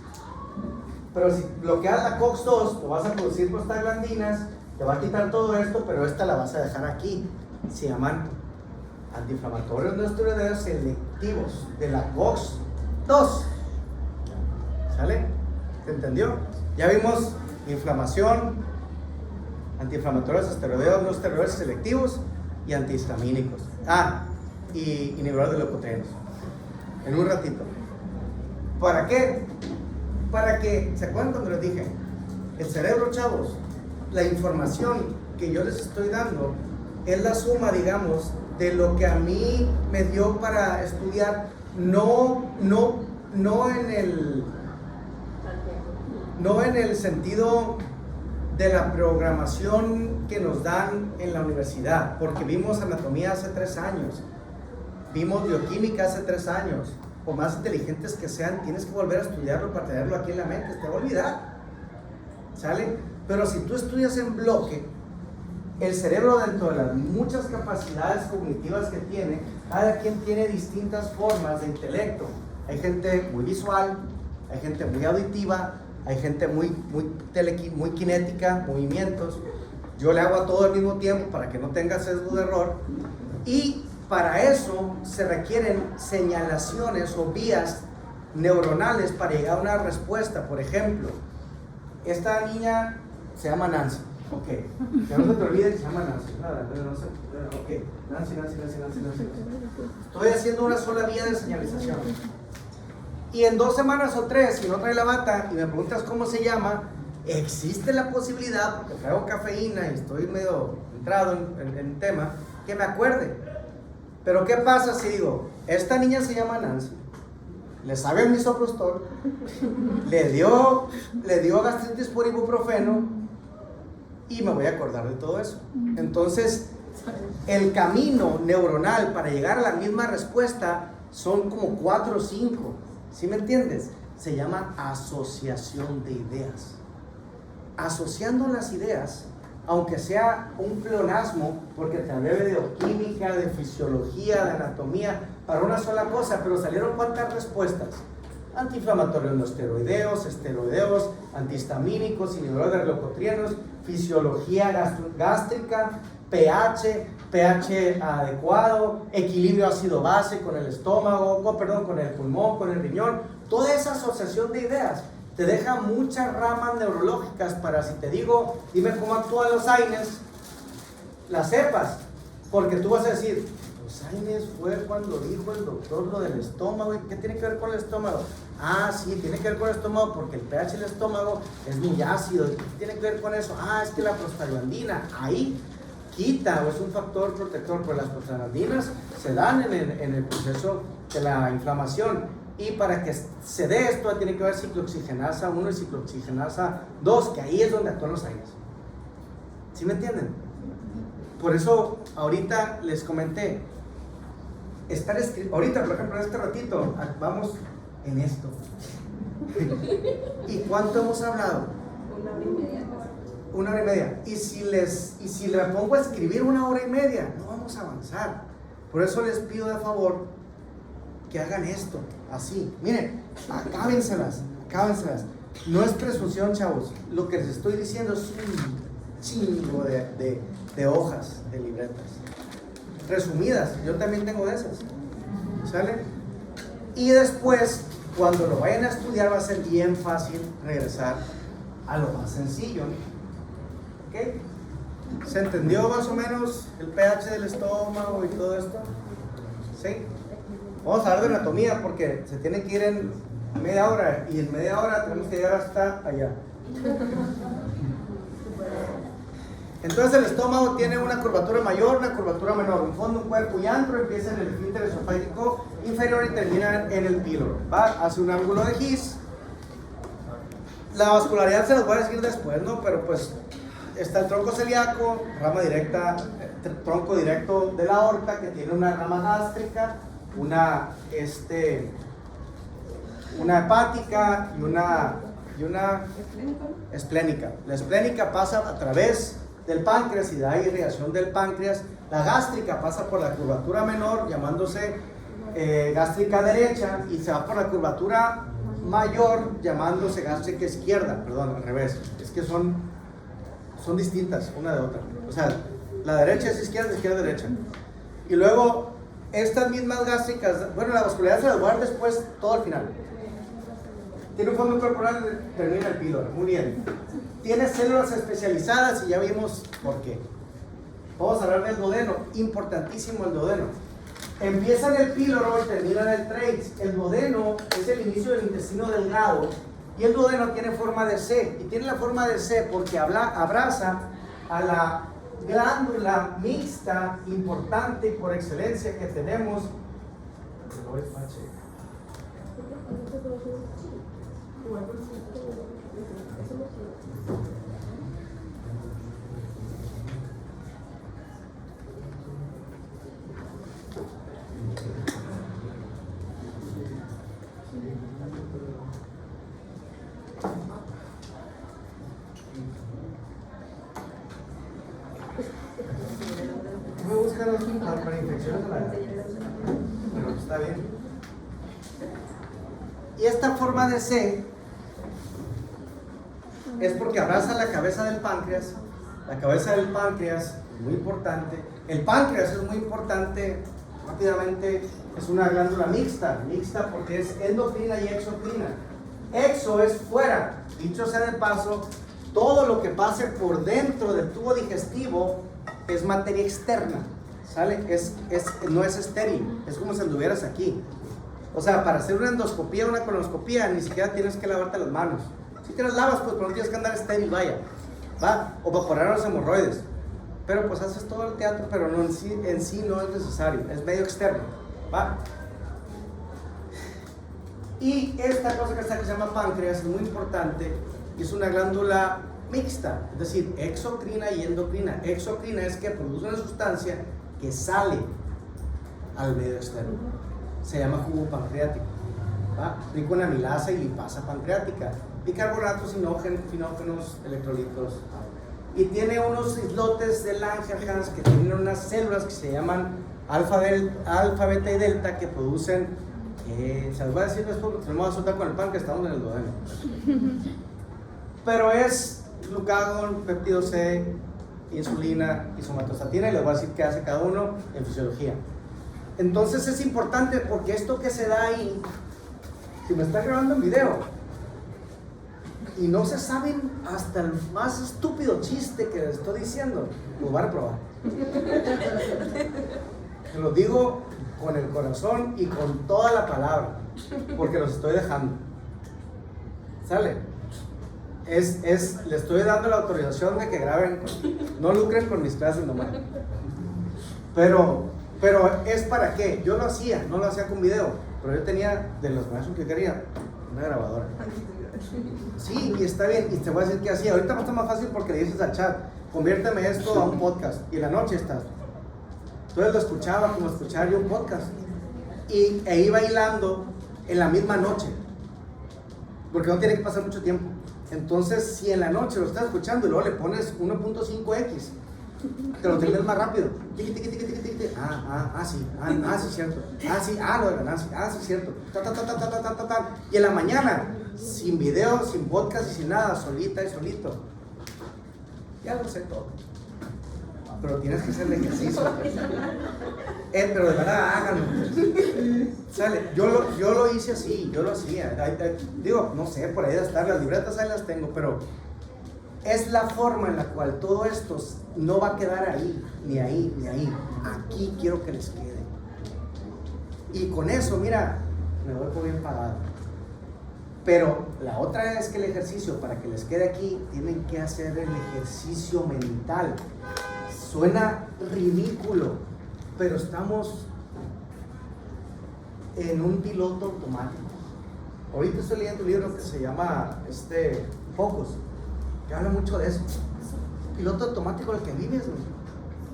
Pero si bloqueas la COX-2, te vas a producir prostaglandinas, te va a quitar todo esto, pero esta la vas a dejar aquí. Se llaman antiinflamatorios no esteroideos selectivos de la COX-2. ¿Sale? ¿Te entendió? Ya vimos inflamación, antiinflamatorios esteroideos no esteroideos selectivos y antihistamínicos. Y inhibidores de leucotrienos. En un ratito. ¿Para qué? Para que, ¿se acuerdan cuando les dije? El cerebro, chavos, la información que yo les estoy dando es la suma, digamos, de lo que a mí me dio para estudiar, no en el sentido de la programación que nos dan en la universidad, porque vimos anatomía hace 3 años, vimos bioquímica hace 3 años. O más inteligentes que sean, tienes que volver a estudiarlo para tenerlo aquí en la mente, te va a olvidar. ¿Sale? Pero si tú estudias en bloque, el cerebro, dentro de las muchas capacidades cognitivas que tiene, cada quien tiene distintas formas de intelecto. Hay gente muy visual, hay gente muy auditiva, hay gente muy kinética, movimientos. Yo le hago a todo al mismo tiempo para que no tenga sesgo de error. Y para eso se requieren señalaciones o vías neuronales para llegar a una respuesta. Por ejemplo, esta niña se llama Nancy. Ok, que no se te olvide que se llama Nancy. Ok, Nancy. Estoy haciendo una sola vía de señalización. Y en 2 semanas o 3, si no trae la bata y me preguntas cómo se llama, existe la posibilidad, porque traigo cafeína y estoy medio entrado en el tema, que me acuerde. Pero ¿qué pasa si digo, esta niña se llama Nancy, le sabe el misoprostol, le dio gastritis por ibuprofeno y me voy a acordar de todo eso? Entonces, el camino neuronal para llegar a la misma respuesta son como 4 o 5, ¿sí me entiendes? Se llama asociación de ideas. Asociando las ideas, aunque sea un pleonasmo, porque te hablé de bioquímica, de fisiología, de anatomía, para una sola cosa, pero salieron ¿cuántas respuestas? Antiinflamatorios no esteroideos, antihistamínicos, inhibidores de leucotrienos, fisiología gástrica, pH adecuado, equilibrio ácido-base con el estómago, con el pulmón, con el riñón. Toda esa asociación de ideas te deja muchas ramas neurológicas para, si te digo, dime cómo actúan los AINES, las sepas, porque tú vas a decir, los AINES fue cuando dijo el doctor lo del estómago. ¿Y qué tiene que ver con el estómago? Sí, tiene que ver con el estómago porque el pH del estómago es muy ácido. ¿Qué tiene que ver con eso? Es que la prostaglandina ahí quita, o es un factor protector, pero las prostaglandinas se dan en el proceso de la inflamación. Y para que se dé esto, tiene que haber ciclooxigenasa 1 y ciclooxigenasa 2, que ahí es donde actúan los AINES. ¿Sí me entienden? por eso ahorita les comenté, ahorita por ejemplo en este ratito, vamos en esto. ¿Y cuánto hemos hablado? 1 hora y media. 1 hora y media. Y si le pongo a escribir 1 hora y media, no vamos a avanzar. Por eso les pido de favor que hagan esto, así. Miren, acábenselas. No es presunción, chavos. Lo que les estoy diciendo es un chingo de hojas, de libretas. Resumidas, yo también tengo de esas. ¿Sale? Y después, cuando lo vayan a estudiar, va a ser bien fácil regresar a lo más sencillo. ¿Ok? ¿Se entendió más o menos el pH del estómago y todo esto? ¿Sí? Vamos a hablar de anatomía porque se tiene que ir en media hora y en media hora tenemos que llegar hasta allá. Entonces el estómago tiene una curvatura mayor, una curvatura menor, un fondo, un cuerpo y antro, empieza en el esfínter esofágico inferior y termina en el píloro. ¿Va? Hace un ángulo de Gis. La vascularidad se los voy a decir después, ¿no? Pero pues está el tronco celíaco, rama directa, tronco directo de la aorta que tiene una rama gástrica, una hepática y una esplénica. La esplénica pasa a través del páncreas y da irrigación del páncreas. La gástrica pasa por la curvatura menor, llamándose gástrica derecha, y se va por la curvatura mayor, llamándose gástrica izquierda. Perdón, al revés. Es que son distintas una de otra. O sea, la derecha es izquierda, izquierda derecha. Y luego, estas mismas gástricas, bueno, la vascularidad se las voy a dar después, todo al final. Tiene un fondo corporal, termina el píloro. Muy bien. Tiene células especializadas y ya vimos por qué. Vamos a hablar del duodeno. Importantísimo el duodeno. Empieza en el píloro y termina en el trades. El duodeno es el inicio del intestino delgado y el duodeno tiene forma de C. Y tiene la forma de C porque abraza a la glándula mixta importante por excelencia que tenemos. Voy a buscar aquí para infecciones de la garganta. Bueno, está bien. Y esta forma de C es porque abraza la cabeza del páncreas. La cabeza del páncreas es muy importante. El páncreas es muy importante, rápidamente, es una glándula mixta porque es endocrina y exocrina. Exo es fuera, dicho sea de paso, todo lo que pase por dentro del tubo digestivo es materia externa, ¿sale? No es estéril, es como si anduvieras aquí. O sea, para hacer una endoscopía, una colonoscopía, ni siquiera tienes que lavarte las manos. Si te las lavas, pues no tienes que andar estéril, vaya, ¿va? O vaporar los hemorroides. Pero pues haces todo el teatro, pero no en sí no es necesario, es medio externo, ¿va? Y esta cosa que está que se llama páncreas es muy importante y es una glándula mixta, es decir, exocrina y endocrina. Exocrina es que produce una sustancia que sale al medio externo. Se llama jugo pancreático, ¿va? Rico en amilasa y lipasa pancreática, bicarbonatos, finógenos, electrolitos. Y tiene unos islotes de Langerhans que tienen unas células que se llaman alfa, beta y delta que producen, se los voy a decir después porque tenemos azúcar con el pan que estamos en el duodeno. Pero es glucagón, péptido C, insulina y somatostatina, y les voy a decir qué hace cada uno en fisiología. Entonces es importante porque esto que se da ahí, si me está grabando en video y no se saben hasta el más estúpido chiste que les estoy diciendo, lo van a probar. Se lo digo con el corazón y con toda la palabra, porque los estoy dejando. ¿Sale? Le estoy dando la autorización de que graben, no lucren con mis clases nomás. Pero es para qué. Yo lo hacía, no lo hacía con video, pero yo tenía, de los maestros que quería, una grabadora. Sí, y está bien, y te voy a decir qué hacía. Ahorita está más fácil porque le dices al chat, conviérteme esto a un podcast. Y en la noche estás. Entonces lo escuchaba como escuchar yo un podcast. E iba hilando en la misma noche. Porque no tiene que pasar mucho tiempo. Entonces, si en la noche lo estás escuchando y luego le pones 1.5x, te lo terminas más rápido. Sí, cierto. Lo de ganancia, sí, cierto. Y en la mañana, sin video, sin podcast y sin nada, solita y solito. Ya lo sé todo. Pero tienes que hacer el ejercicio. Pero de verdad, háganlo. Sale. Yo lo hice así, yo lo hacía. Digo, no sé, por ahí de estar, las libretas ahí las tengo, pero es la forma en la cual todo esto no va a quedar ahí, ni ahí, ni ahí. Aquí quiero que les quede. Y con eso, mira, me voy por bien pagado. Pero la otra es que el ejercicio, para que les quede aquí, tienen que hacer el ejercicio mental. Suena ridículo, pero estamos en un piloto automático. Ahorita estoy leyendo un libro que se llama Focus, que habla mucho de eso. Piloto automático en el que vives, ¿no?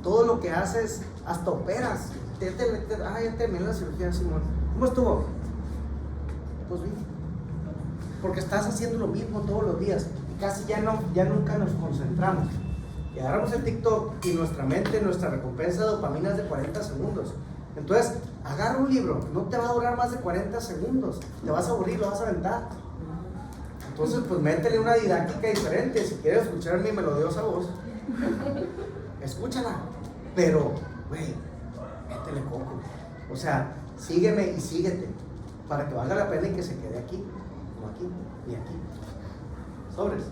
Todo lo que haces, hasta operas. Ya terminé la cirugía, Simón. ¿Cómo estuvo? Pues bien. Porque estás haciendo lo mismo todos los días. Y casi ya nunca nos concentramos. Y agarramos el TikTok y nuestra mente, nuestra recompensa de dopamina es de 40 segundos. Entonces, agarra un libro, no te va a durar más de 40 segundos. Te vas a aburrir, lo vas a aventar. Entonces, pues métele una didáctica diferente. Si quieres escuchar mi melodiosa voz, escúchala. Pero, güey, métele coco. O sea, sígueme y síguete. Para que valga la pena y que se quede aquí. No aquí, ni aquí. Sobres.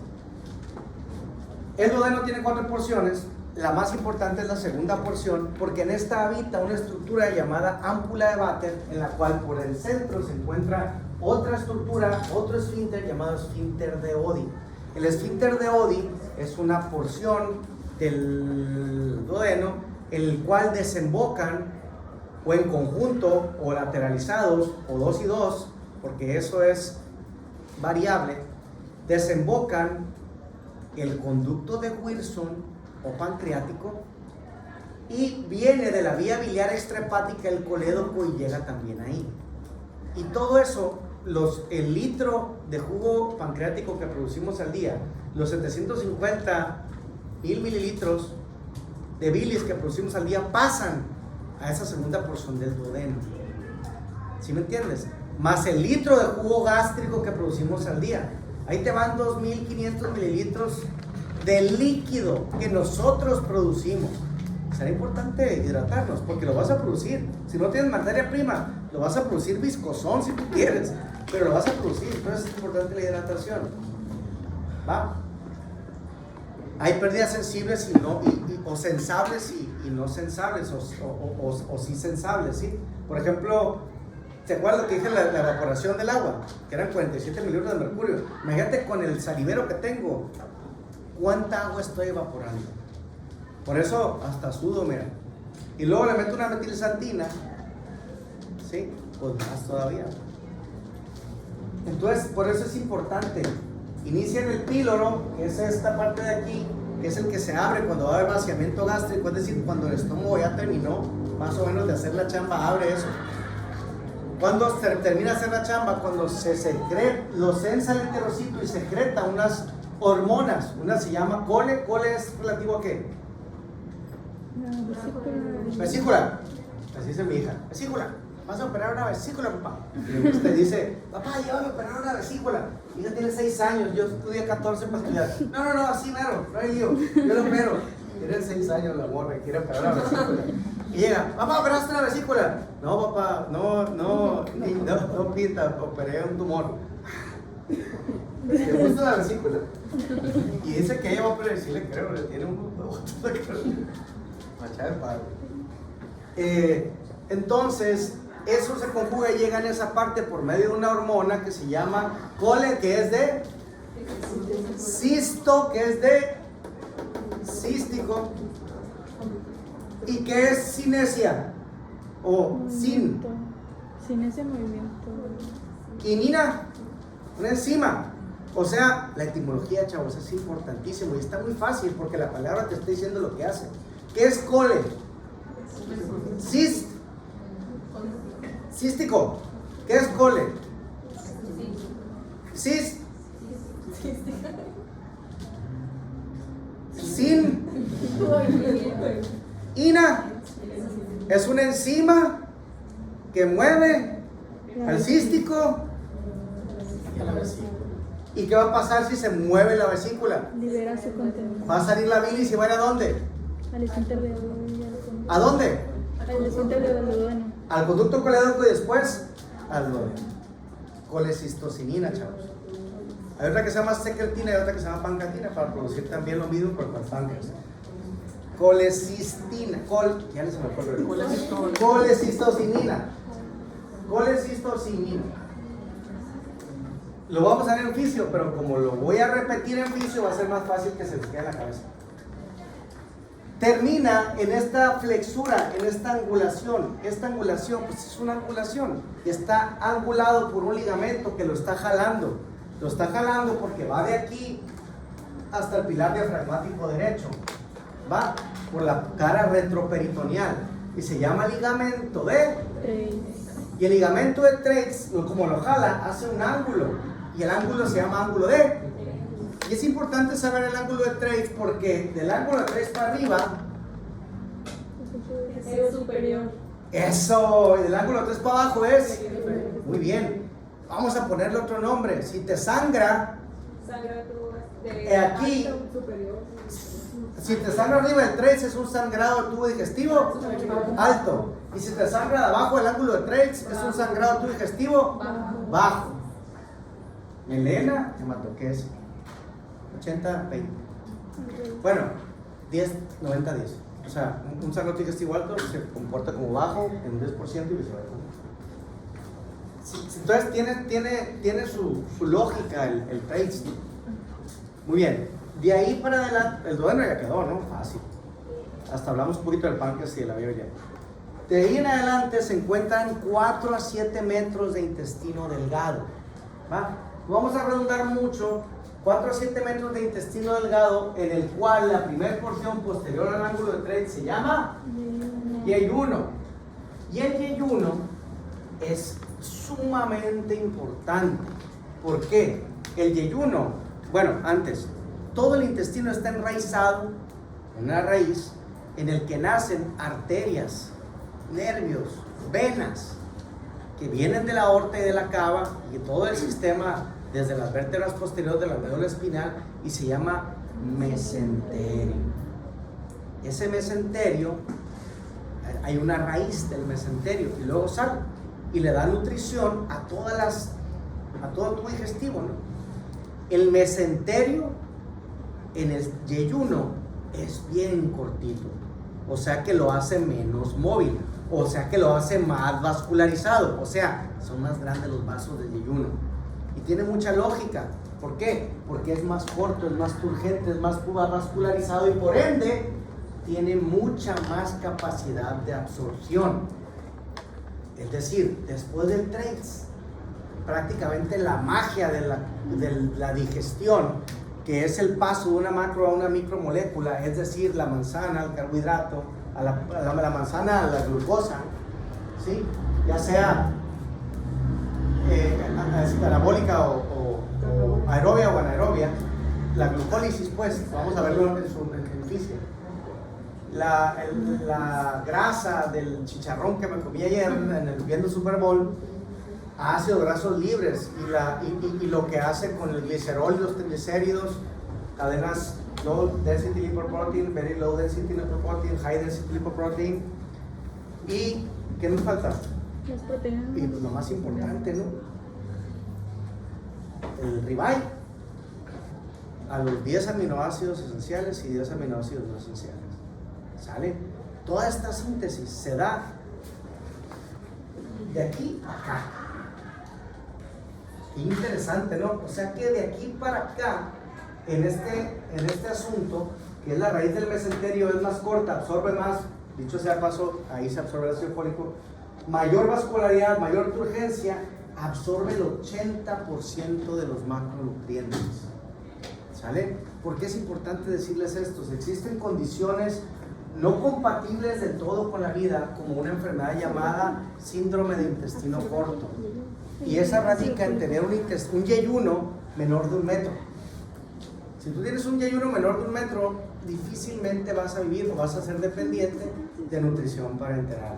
El duodeno tiene 4 porciones. La más importante es la segunda porción, porque en esta habita una estructura llamada ámpula de Vater, en la cual por el centro se encuentra otra estructura, otro esfínter llamado esfínter de Oddi. El esfínter de Oddi es una porción del duodeno en el cual desembocan o en conjunto o lateralizados o 2 y 2, porque eso es variable, desembocan el conducto de Wilson o pancreático y viene de la vía biliar extrahepática el colédoco y llega también ahí. Y todo eso, el litro de jugo pancreático que producimos al día, los 750 mil mililitros de bilis que producimos al día pasan a esa segunda porción del duodeno. ¿Sí me entiendes? Más el litro de jugo gástrico que producimos al día. Ahí te van 2.500 mililitros de líquido que nosotros producimos. Será importante hidratarnos porque lo vas a producir. Si no tienes materia prima, lo vas a producir viscosón si tú quieres, pero lo vas a producir. Entonces es importante la hidratación. ¿Va? Hay pérdidas sensibles o sensables y no sensables, o sí sensables, ¿sí? Por ejemplo, ¿te acuerdas lo que dije la evaporación del agua? Que eran 47 mililitros de mercurio. Imagínate con el salivero que tengo, ¿cuánta agua estoy evaporando? Por eso hasta sudo, mira. Y luego le meto una metilsantina, ¿sí? Pues más todavía. Entonces, por eso es importante. Inicia en el píloro, que es esta parte de aquí, que es el que se abre cuando va a haber vaciamiento gástrico, es decir, cuando el estómago ya terminó más o menos de hacer la chamba, abre eso. Cuando se termina de hacer la chamba, cuando se secreta, lo sensa el enterocito y secreta unas hormonas, una se llama cole. ¿Cole es relativo a qué? Vesícula. Así dice mi hija, vesícula. Vas a operar una vesícula, papá. Y usted dice, papá, llévame a operar una vesícula. Mi hija tiene 6 años, yo estudié 14 para estudiar. No, así mero, no hay lío, yo lo opero. Tiene 6 años la morra y quiere operar una vesícula. Y llega, papá, ¿operaste una vesícula? No, papá, no, pita, operé un tumor. ¿Le gusta la vesícula? Y dice que ella va a operar, sí le creo, le tiene un machada de padre. Entonces, eso se conjuga y llega en esa parte por medio de una hormona que se llama cole, que es de cisto, que es de cístico, y que es cinesia o Cinesia movimiento. quinina, una enzima. O sea, la etimología, chavos, es importantísimo y está muy fácil porque la palabra te está diciendo lo que hace. ¿Qué es cole? Cístico. ¿Qué es cole? Cis. Sin. Ina. Es una enzima que mueve al cístico y a la vesícula. ¿Y qué va a pasar si se mueve la vesícula? Libera su contenido. Va a salir la bilis y va a ir a dónde? Al esfínter de ¿A dónde? Al esfínter de duodeno. Al conducto coledónico y después al duodeno. Colecistocinina, chavos. Hay otra que se llama secretina y otra que se llama pancatina para producir también lo mismo pero con páncreas. Colecistina, ya les se me acuerdo. Colecistocinina. Colecistocinina. Lo vamos a ver en fisio, pero como lo voy a repetir en fisio va a ser más fácil que se les quede en la cabeza. Termina en esta flexura, en esta angulación. Esta angulación, pues es una angulación. Está angulado por un ligamento que lo está jalando. Lo está jalando porque va de aquí hasta el pilar diafragmático derecho. Va por la cara retroperitoneal y se llama ligamento de Treitz. y el ligamento de Treitz, como lo jala, hace un ángulo y el ángulo se llama ángulo de. Y es importante saber el ángulo de Treitz porque del ángulo de Treitz para arriba, Es superior. eso, y del ángulo de Treitz para abajo es muy bien. Vamos a ponerle otro nombre. Si te sangra Sangra de aquí, alto superior. si te sangra arriba del Treitz es un sangrado del tubo digestivo alto. Y si te sangra de abajo del ángulo de Treitz es un sangrado del tubo digestivo bajo. Melena, hematoquesia. 80, 20. Bueno, 10, 90, 10. O sea, un sangrado digestivo alto se comporta como bajo en un 10% y viceversa. Entonces tiene su lógica el Treitz. Muy bien. De ahí para adelante, el duodeno ya quedó, ¿no? Fácil. Hasta hablamos un poquito del páncreas y de la vía biliar. De ahí en adelante se encuentran 4 a 7 metros de intestino delgado. ¿Va? Vamos a redundar mucho. 4 a 7 metros de intestino delgado, en el cual la primera porción posterior al ángulo de Treitz se llama yeyuno. Y el yeyuno es sumamente importante. ¿Por qué? El yeyuno, bueno, antes, todo el intestino está enraizado en una raíz en el que nacen arterias, nervios, venas, que vienen de la aorta y de la cava y todo el sistema desde las vértebras posteriores de la médula espinal y se llama mesenterio. Ese mesenterio, hay una raíz del mesenterio y luego sale y le da nutrición a todo el tubo digestivo, ¿no? El mesenterio en el yeyuno es bien cortito, o sea que lo hace menos móvil, o sea que lo hace más vascularizado, o sea, son más grandes los vasos del yeyuno. Y tiene mucha lógica. ¿Por qué? Porque es más corto, es más turgente, es más vascularizado y por ende tiene mucha más capacidad de absorción. Es decir, después del Treitz, prácticamente la magia de la digestión, que es el paso de una macro a una micromolécula, es decir, la manzana al carbohidrato, la manzana a la glucosa, ¿sí? Ya sea anabólica o aerobia o anaerobia, la glucólisis, pues, vamos a verlo en física. La grasa del chicharrón que me comí ayer viendo Super Bowl, ácidos grasos libres y lo que hace con el glicerol y los triglicéridos, cadenas low density lipoprotein, very low density lipoprotein, high density lipoprotein. ¿Y qué nos falta? Las proteínas. Y pues lo más importante, ¿no? El ribeye, a los 10 aminoácidos esenciales y 10 aminoácidos no esenciales. ¿Sale? Toda esta síntesis se da de aquí a acá. Qué interesante, ¿no? O sea que de aquí para acá, en este asunto, que es la raíz del mesenterio, es más corta, absorbe más, dicho sea paso, ahí se absorbe el ácido fólico, mayor vascularidad, mayor turgencia, absorbe el 80% de los macronutrientes. ¿Sale? ¿Por qué es importante decirles esto? Existen condiciones no compatibles del todo con la vida, como una enfermedad llamada síndrome de intestino corto. Y esa radica en tener un yeyuno menor de 1 metro. Si tú tienes un yeyuno menor de 1 metro, difícilmente vas a vivir o vas a ser dependiente de nutrición parenteral.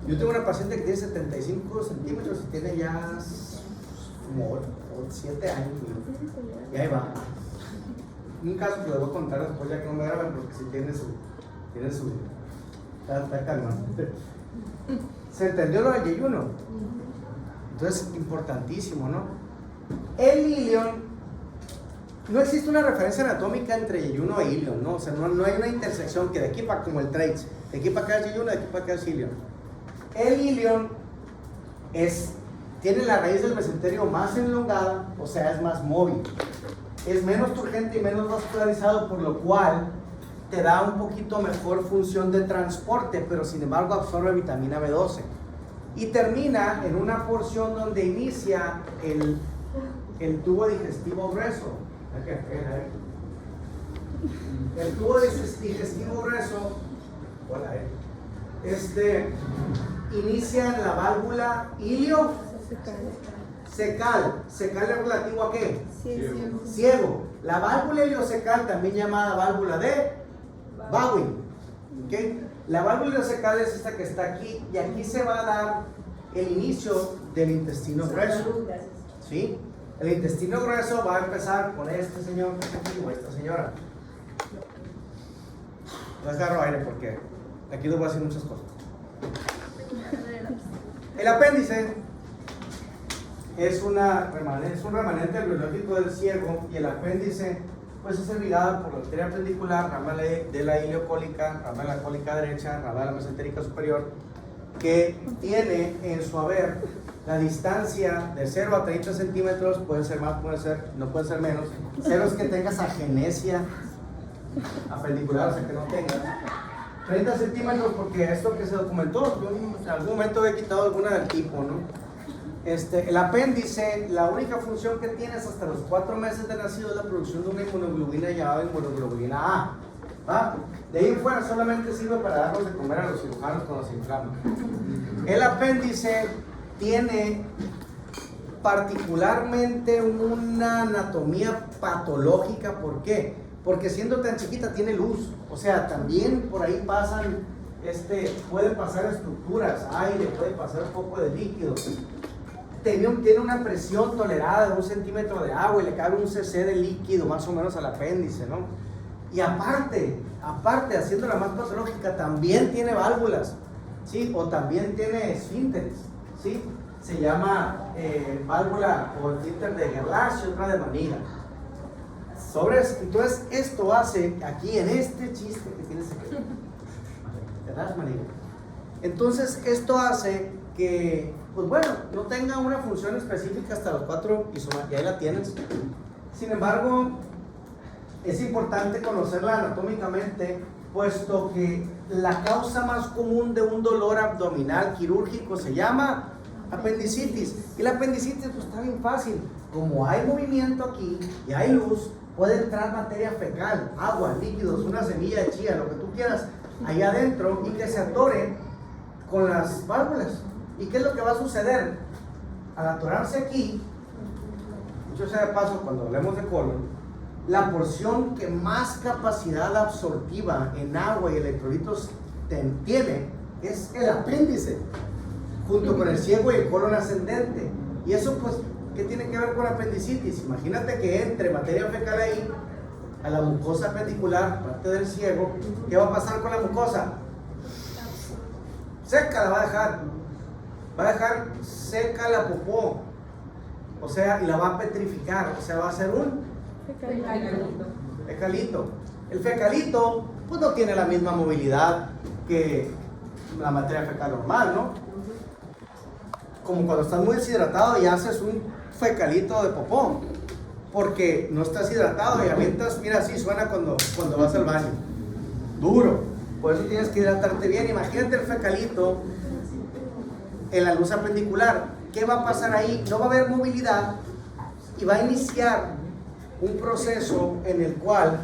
Yo tengo una paciente que tiene 75 centímetros y tiene ya como 7 años. Y ahí va. Un caso que les voy a contar después, ya que no me graban, porque si tiene su está calmado. ¿Se entendió lo del yeyuno? Entonces, importantísimo, ¿no? El ilion, no existe una referencia anatómica entre yeyuno e ilion, ¿no? O sea, no hay una intersección que de aquí para, como el traits, de aquí para acá es yeyuno, de aquí para acá es ilion. El ilion tiene la raíz del mesenterio más elongada, o sea, es más móvil. Es menos turgente y menos vascularizado, por lo cual te da un poquito mejor función de transporte, pero sin embargo absorbe vitamina B12. Y termina en una porción donde inicia el tubo digestivo grueso. El tubo digestivo grueso, inicia en la válvula iliocecal. ¿Cecal es relativo a qué? Ciego. La válvula iliocecal, también llamada válvula de Bowen. ¿Okay? La válvula iliocecal es esta que está aquí, y aquí se va a dar el inicio del intestino grueso. ¿Sí? El intestino grueso va a empezar con este señor que está aquí o esta señora. No agarro aire porque aquí les voy a decir muchas cosas. El apéndice es un remanente biológico del ciego, y el apéndice pues es irrigado por la arteria appendicular, rama de la ileocólica, rama de la cólica derecha, rama de la mesentérica superior, que tiene en su haber la distancia de 0 a 30 centímetros, puede ser más, no puede ser menos. 0 es que tengas agenesia appendicular, o sea que no tengas. 30 centímetros porque esto que se documentó, yo en algún momento he quitado alguna del tipo, ¿no? El apéndice, la única función que tienes hasta los 4 meses de nacido es la producción de una inmunoglobulina llamada inmunoglobulina A. ¿Va? De ahí en fuera solamente sirve para darnos de comer a los cirujanos cuando se inflaman. El apéndice tiene particularmente una anatomía patológica. ¿Por qué? Porque siendo tan chiquita tiene luz. O sea, también por ahí pasan, pueden pasar estructuras, aire, puede pasar un poco de líquido. Tiene una presión tolerada de 1 centímetro de agua y le cabe un cc de líquido más o menos al apéndice, ¿no? Y aparte, haciéndola más patológica, también tiene válvulas, ¿sí? O también tiene esfínteres, ¿sí? Se llama válvula o esfínter de Gerlach y otra de Maniga. Entonces, esto hace aquí en este chiste que tienes aquí, Gerlach, Maniga. Entonces, esto hace que, pues bueno, no tenga una función específica hasta los 4 y ahí la tienes. Sin embargo, es importante conocerla anatómicamente, puesto que la causa más común de un dolor abdominal quirúrgico se llama apendicitis. Y la apendicitis pues está bien fácil. Como hay movimiento aquí y hay luz, puede entrar materia fecal, agua, líquidos, una semilla de chía, lo que tú quieras, ahí adentro, y que se atore con las válvulas. ¿Y qué es lo que va a suceder? Al atorarse aquí, dicho sea de paso, cuando hablemos de colon, la porción que más capacidad absortiva en agua y electrolitos tiene es el apéndice, junto con el ciego y el colon ascendente. Y eso, pues, ¿qué tiene que ver con apendicitis? Imagínate que entre materia fecal ahí, a la mucosa apendicular, parte del ciego. ¿Qué va a pasar con la mucosa? Seca la va a dejar. Va a dejar seca la popó. O sea, y la va a petrificar. O sea, va a ser un fecalito. El fecalito, pues no tiene la misma movilidad que la materia fecal normal, ¿no? Como cuando estás muy deshidratado y haces un fecalito de popó, porque no estás hidratado y avientas, mira, así suena cuando vas al baño, duro. Por eso tienes que hidratarte bien. Imagínate el fecalito en la luz apendicular. ¿qué va a pasar ahí? No va a haber movilidad y va a iniciar un proceso en el cual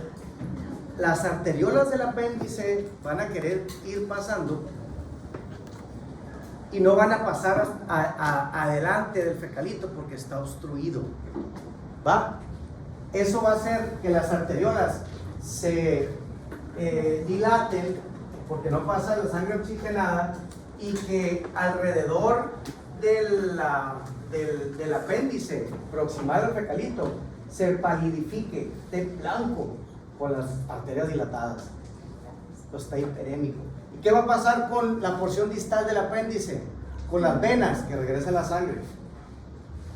las arteriolas del apéndice van a querer ir pasando y no van a pasar adelante del fecalito porque está obstruido. ¿Va? Eso va a hacer que las arteriolas se dilaten porque no pasa la sangre oxigenada y que alrededor del apéndice proximal al fecalito se palidifique, esté blanco con las arterias dilatadas. Esto está hiperémico. ¿Y qué va a pasar con la porción distal del apéndice? Con las venas que regresan la sangre.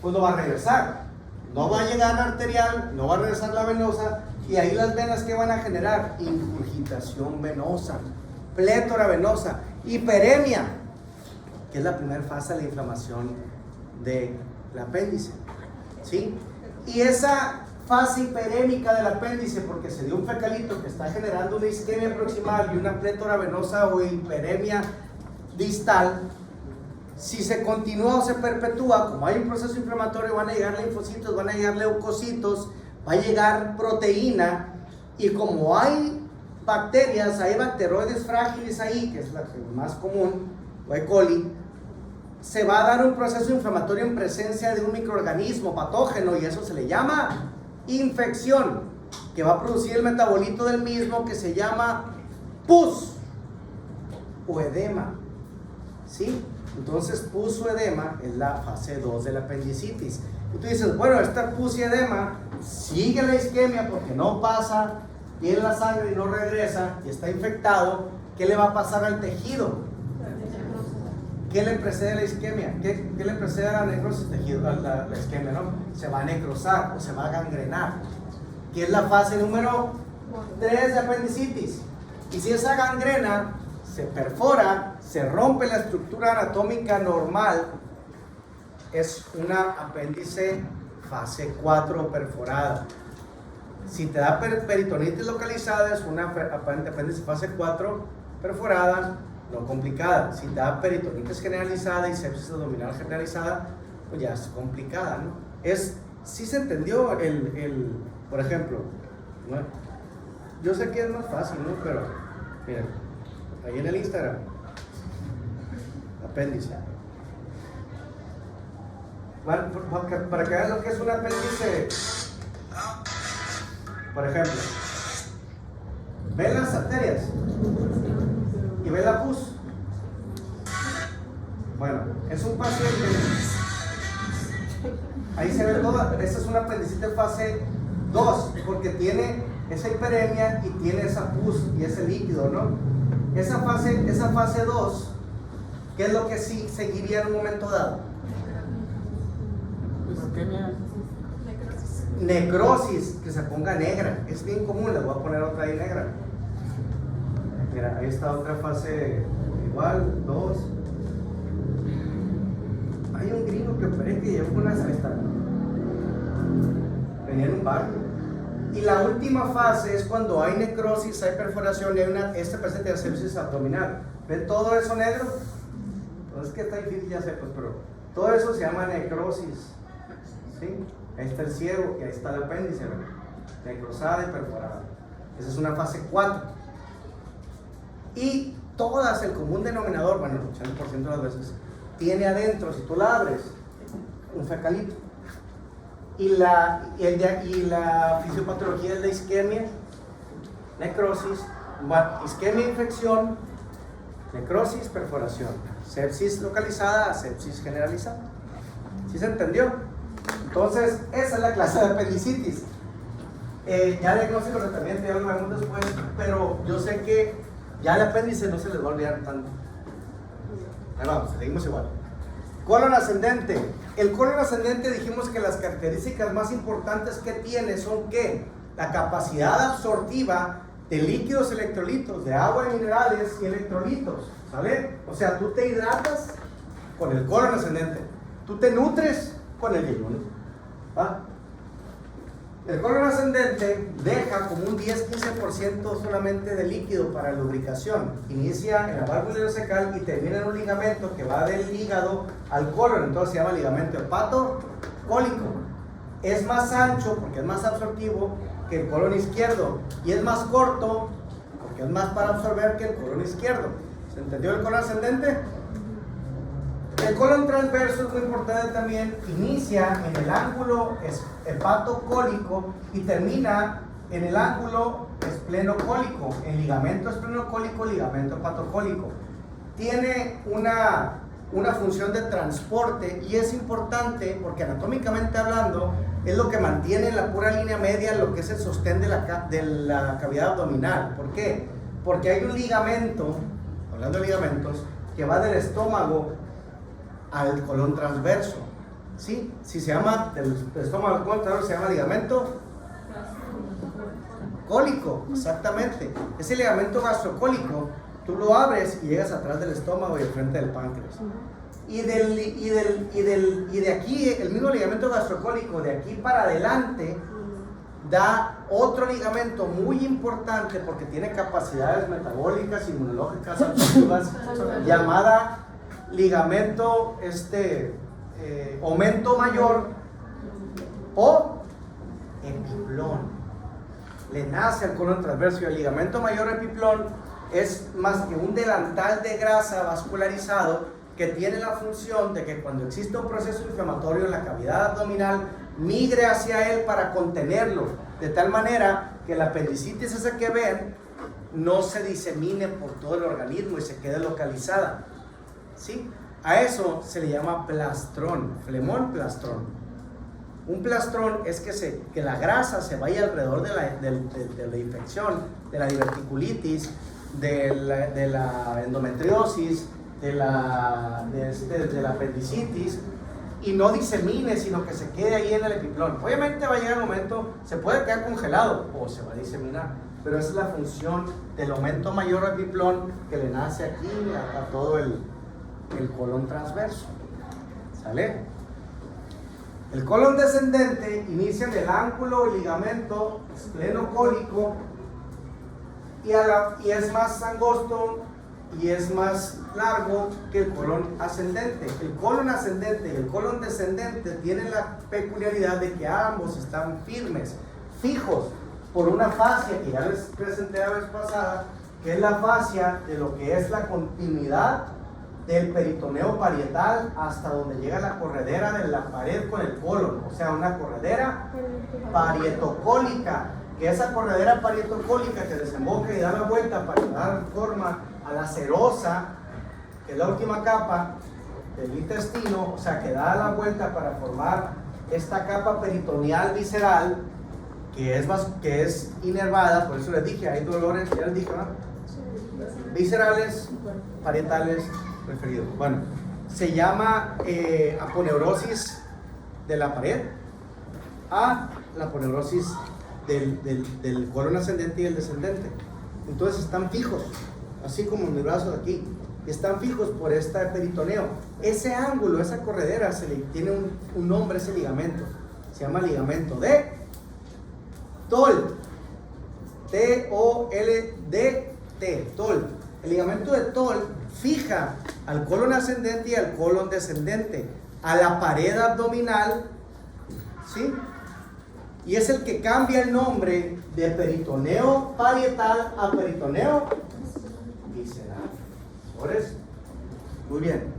Pues no va a regresar. No va a llegar la arterial, no va a regresar la venosa, y ahí las venas que van a generar ingurgitación venosa, plétora venosa, hiperemia, que es la primera fase de la inflamación del apéndice, ¿sí? Y esa fase hiperémica del apéndice, porque se dio un fecalito que está generando una isquemia proximal y una plétora venosa o hiperemia distal, si se continúa o se perpetúa, como hay un proceso inflamatorio, van a llegar linfocitos, van a llegar leucocitos, va a llegar proteína, y como hay bacterias, hay bacteroides frágiles ahí, que es la más común, o E. coli, se va a dar un proceso inflamatorio en presencia de un microorganismo patógeno, y eso se le llama infección, que va a producir el metabolito del mismo, que se llama pus o edema, ¿sí? Entonces, pus o edema es la fase 2 de la apendicitis. Y tú dices, bueno, esta pus y edema sigue la isquemia porque no pasa bien la sangre y no regresa y está infectado. ¿Qué le va a pasar al tejido? ¿Qué le precede a la isquemia? ¿Qué le precede a la necrosis tejido? La isquemia, ¿no? Se va a necrosar o se va a gangrenar, que es la fase número 3 de apendicitis. Y si esa gangrena se perfora, se rompe la estructura anatómica normal, es una apéndice fase 4 perforada. Si te da peritonitis localizada, es una apéndice fase 4 perforada, no complicada. Si te da peritonitis generalizada y sepsis abdominal generalizada, pues ya es complicada, ¿no? Sí se entendió por ejemplo, ¿no? Yo sé que es más fácil, ¿no? Pero, miren, ahí en el Instagram, apéndice. Bueno, para que vean lo que es un apéndice, por ejemplo, ven las arterias y ven la pus. Bueno, es un paciente, ahí se ve toda, esta es una apendicitis fase 2, porque tiene esa hiperemia y tiene esa pus y ese líquido, ¿no? Esa fase 2, ¿qué es lo que sí seguiría en un momento dado? Necrosis, que se ponga negra, es bien común, les voy a poner otra ahí negra. Mira, ahí está otra fase igual, 2. Hay un gringo que operé que llevó una cesta, venía en un barco. Y la última fase es cuando hay necrosis, hay perforación y hay este presente de sepsis abdominal. ¿Ven todo eso negro? Pues es que está difícil, ya sé, pues, pero todo eso se llama necrosis, ¿sí? Ahí está el ciego y ahí está el apéndice, ¿verdad? Necrosada y perforada. Esa es una fase 4. Y todas, el común denominador, bueno, el 80% de las veces, tiene adentro, si tú la abres, un fecalito. Y la fisiopatología es la isquemia, necrosis, isquemia, infección, necrosis, perforación, sepsis localizada, sepsis generalizada. ¿Sí se entendió? Entonces, esa es la clase de apendicitis. Ya diagnóstico, tratamiento, ya lo vemos después, pero yo sé que ya el apéndice no se les va a olvidar tanto. Ahí vamos, seguimos igual. Colon ascendente. El colon ascendente, dijimos que las características más importantes que tiene son que la capacidad absortiva de líquidos electrolitos, de agua y minerales y electrolitos, ¿sale? O sea, tú te hidratas con el colon ascendente, tú te nutres con el yeyuno, ¿va? El colon ascendente deja como un 10-15% solamente de líquido para lubricación. Inicia en la válvula ileocecal y termina en un ligamento que va del hígado al colon, entonces se llama ligamento hepatocólico. Es más ancho porque es más absortivo que el colon izquierdo y es más corto porque es más para absorber que el colon izquierdo. ¿Se entendió el colon ascendente? El colon transverso es muy importante también, inicia en el ángulo hepatocólico y termina en el ángulo esplenocólico, en ligamento esplenocólico, ligamento hepatocólico. Tiene una función de transporte y es importante porque anatómicamente hablando es lo que mantiene en la pura línea media lo que es el sostén de la cavidad abdominal. ¿Por qué? Porque hay un ligamento, hablando de ligamentos, que va del estómago al colon transverso, ¿sí? Si se llama, del estómago al colon transverso se llama ligamento cólico, exactamente. Ese ligamento gastrocólico, tú lo abres y llegas atrás del estómago y al frente del páncreas. Y de aquí, el mismo ligamento gastrocólico, de aquí para adelante, da otro ligamento muy importante porque tiene capacidades metabólicas, inmunológicas, absortivas, llamada ligamento aumento mayor o epiplón. Le nace al colon transverso y el ligamento mayor epiplón es más que un delantal de grasa vascularizado que tiene la función de que cuando existe un proceso inflamatorio en la cavidad abdominal migre hacia él para contenerlo, de tal manera que la apendicitis esa que ven no se disemine por todo el organismo y se quede localizada. ¿Sí? A eso se le llama plastrón, flemón plastrón. Un plastrón es que la grasa se vaya alrededor de la infección, de la diverticulitis, de la endometriosis, de la apendicitis y no disemine, sino que se quede ahí en el epiplón. Obviamente va a llegar el momento, se puede quedar congelado o se va a diseminar, pero esa es la función del aumento mayor epiplón que le nace aquí a todo el colon transverso. ¿Sale? El colon descendente inicia en el ángulo y ligamento esplenocólico y es más angosto y es más largo que el colon ascendente. El colon ascendente y el colon descendente tienen la peculiaridad de que ambos están firmes, fijos, por una fascia que ya les presenté la vez pasada, que es la fascia de lo que es la continuidad del peritoneo parietal hasta donde llega la corredera de la pared con el colon, o sea, una corredera parietocólica, que esa corredera parietocólica que desemboca y da la vuelta para dar forma a la serosa, que es la última capa del intestino, o sea, que da la vuelta para formar esta capa peritoneal visceral, que es inervada, por eso les dije, hay dolores, ya les dije, ¿no? Viscerales, parietales, referido. Bueno, se llama aponeurosis de la pared a la aponeurosis del colon ascendente y el descendente. Entonces están fijos, así como en mi brazo de aquí, están fijos por este peritoneo. Ese ángulo, esa corredera, tiene un nombre, ese ligamento, se llama ligamento de Toll, T-O-L-D-T, Toll. El ligamento de Toll fija al colon ascendente y al colon descendente, a la pared abdominal, ¿sí? Y es el que cambia el nombre de peritoneo parietal a peritoneo visceral. ¿Por eso? Muy bien.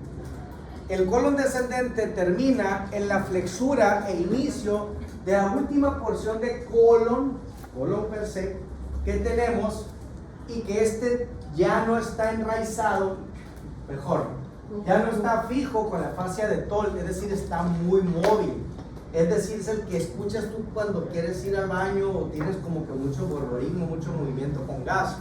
El colon descendente termina en la flexura e inicio de la última porción de colon per se, que tenemos, y que ya no está enraizado, ya no está fijo con la fascia de Toll, es decir, está muy móvil. Es decir, es el que escuchas tú cuando quieres ir al baño o tienes como que mucho borborismo, mucho movimiento con gas.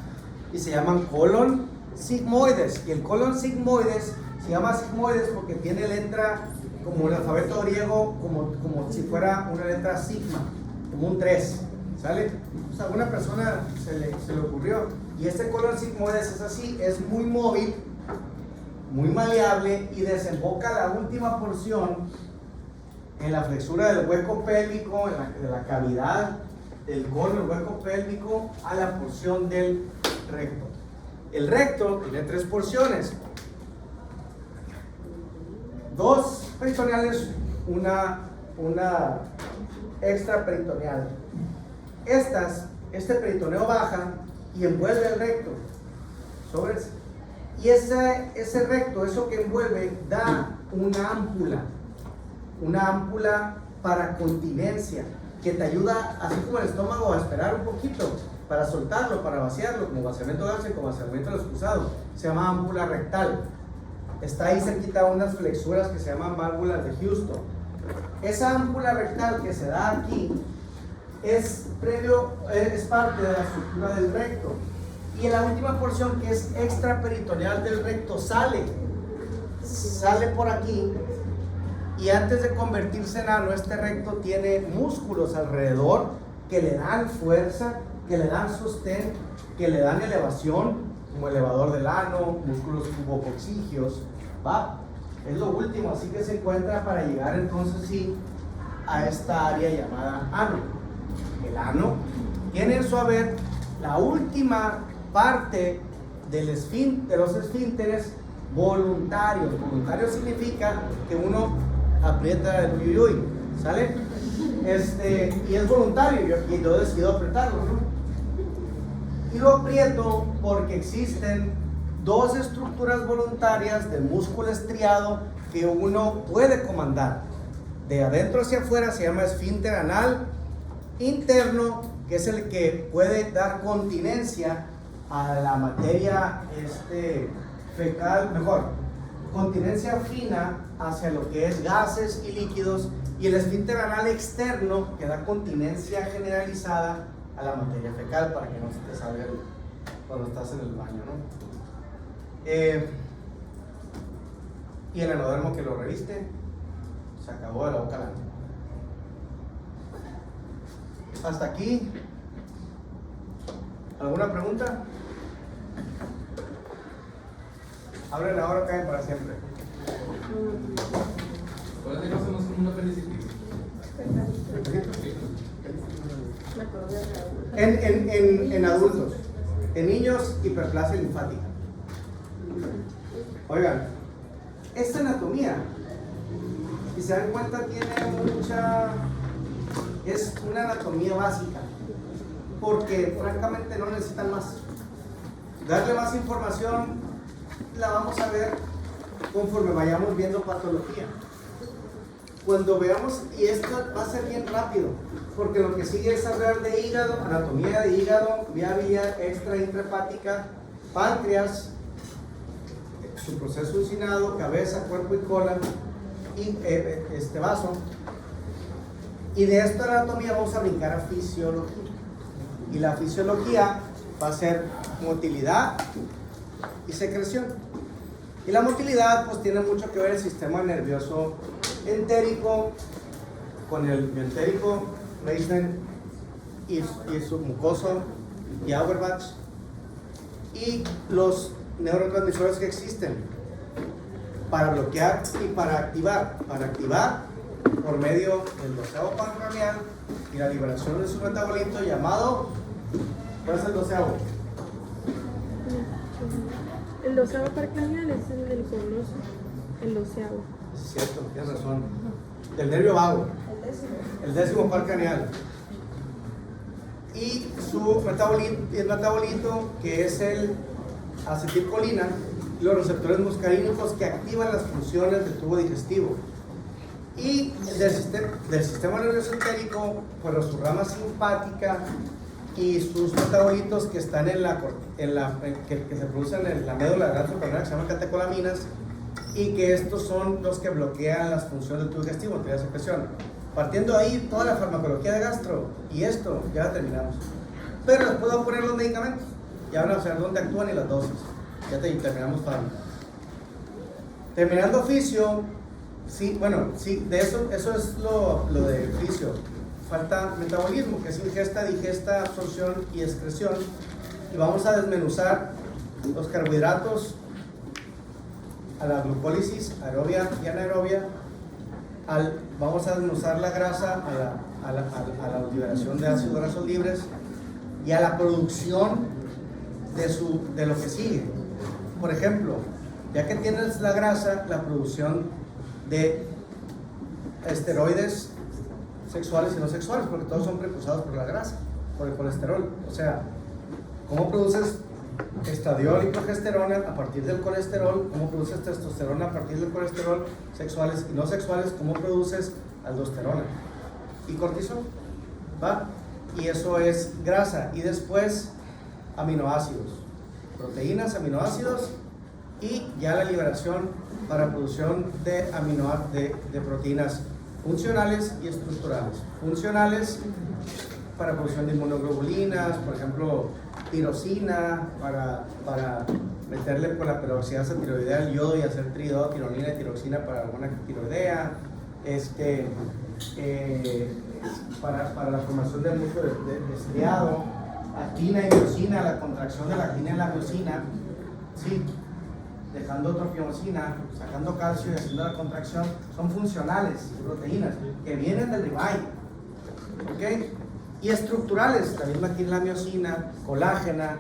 Y se llaman colon sigmoides. Y el colon sigmoides se llama sigmoides porque tiene letra como el alfabeto griego, como si fuera una letra sigma, como un 3. ¿Sale? Pues a alguna persona se le ocurrió. Y este colon sigmoides es así, es muy móvil, muy maleable y desemboca la última porción en la flexura del hueco pélvico, de la cavidad del cono, el hueco pélvico, a la porción del recto. El recto tiene 3 porciones, 2 peritoneales, una extraperitoneal. Este peritoneo baja y envuelve el recto, sobres. Y ese recto, eso que envuelve, da una ámpula para continencia, que te ayuda, así como el estómago, a esperar un poquito para soltarlo, para vaciarlo, como vaciamiento gástrico, como vaciamiento del excusado. Se llama ámpula rectal. Está ahí cerquita unas flexuras que se llaman válvulas de Houston. Esa ámpula rectal que se da aquí es parte de la estructura del recto. Y en la última porción, que es extraperitoneal del recto, sale por aquí, y antes de convertirse en ano, este recto tiene músculos alrededor que le dan fuerza, que le dan sostén, que le dan elevación, como elevador del ano, músculos cubocoxigios, ¿va? Es lo último, así que se encuentra para llegar entonces sí a esta área llamada ano. El ano tiene en su haber la última parte de los esfínteres voluntarios. Voluntario significa que uno aprieta el uyuyuy, ¿sale? Y es voluntario, y yo decido apretarlo, ¿no? Y lo aprieto porque existen 2 estructuras voluntarias del músculo estriado que uno puede comandar. De adentro hacia afuera se llama esfínter anal interno, que es el que puede dar continencia a la materia fecal, continencia fina hacia lo que es gases y líquidos, y el esfínter anal externo, que da continencia generalizada a la materia fecal para que no se te salga cuando estás en el baño, ¿no? Y el enodermo que lo reviste, se acabó de la boca al ano. Hasta aquí. ¿Alguna pregunta? Abren ahora, caen para siempre. ¿Puedes decir que hacemos como una apendicitis? En adultos, en niños, hiperplasia linfática. Oigan, esta anatomía, si se dan cuenta, es una anatomía básica, porque francamente no necesitan más. Darle más información la vamos a ver conforme vayamos viendo patología. Cuando veamos, y esto va a ser bien rápido, porque lo que sigue es hablar de hígado, anatomía de hígado, vía biliar extra intrahepática, páncreas, su proceso uncinado, cabeza, cuerpo y cola, y vaso. Y de esta anatomía vamos a brincar a fisiología. Y la fisiología va a ser motilidad y secreción. Y la motilidad pues tiene mucho que ver el sistema nervioso entérico con el mientérico, Reisner y su mucoso y Auerbach, y los neurotransmisores que existen para bloquear y para activar. Para activar por medio del doceavo pancreal y la liberación de su metabolito llamado, ¿cuál es el doceavo? El doceavo par craneal es el del coloso, el doceavo. Es cierto, tienes razón. Del nervio vago, el 10º par craneal. Y su metabolito, que es el acetilcolina, y los receptores muscarínicos que activan las funciones del tubo digestivo. Y del sistema nervioso entérico, pues su rama simpática y sus metabolitos que están que se producen en la médula gastrointestinal, que se llaman catecolaminas, y que estos son los que bloquean las funciones del tubo digestivo, teoría de secreción. Partiendo de ahí, toda la farmacología de gastro, y esto ya la terminamos. Pero les puedo poner los medicamentos, ya van a saber dónde actúan y las dosis. Ya terminamos fármaco. Terminando fisio, sí, de eso es lo de fisio. Falta metabolismo, que es ingesta, digesta, absorción y excreción. Y vamos a desmenuzar los carbohidratos a la glucólisis aerobia y anaerobia, vamos a desmenuzar la grasa a la liberación de ácidos grasos libres y a la producción de lo que sigue. Por ejemplo, ya que tienes la grasa, la producción de esteroides sexuales y no sexuales, porque todos son precursados por la grasa, por el colesterol. O sea, ¿cómo produces estradiol y progesterona a partir del colesterol? ¿Cómo produces testosterona a partir del colesterol? Sexuales y no sexuales, ¿cómo produces aldosterona y cortisol? ¿Va? Y eso es grasa. Y después aminoácidos, proteínas, aminoácidos, y ya la liberación para producción de proteínas funcionales y estructurales. Funcionales para producción de inmunoglobulinas, por ejemplo, tirosina, para meterle con la peroxidasa tiroidea al yodo y hacer tironina y tiroxina para alguna tiroidea, para la formación del músculo de estriado, actina y miosina, la contracción de la actina y la miosina, sí, dejando tropiosina, sacando calcio y haciendo la contracción, son funcionales, proteínas que vienen del ribeye, ¿ok? Y estructurales, la misma aquí la miosina, colágena,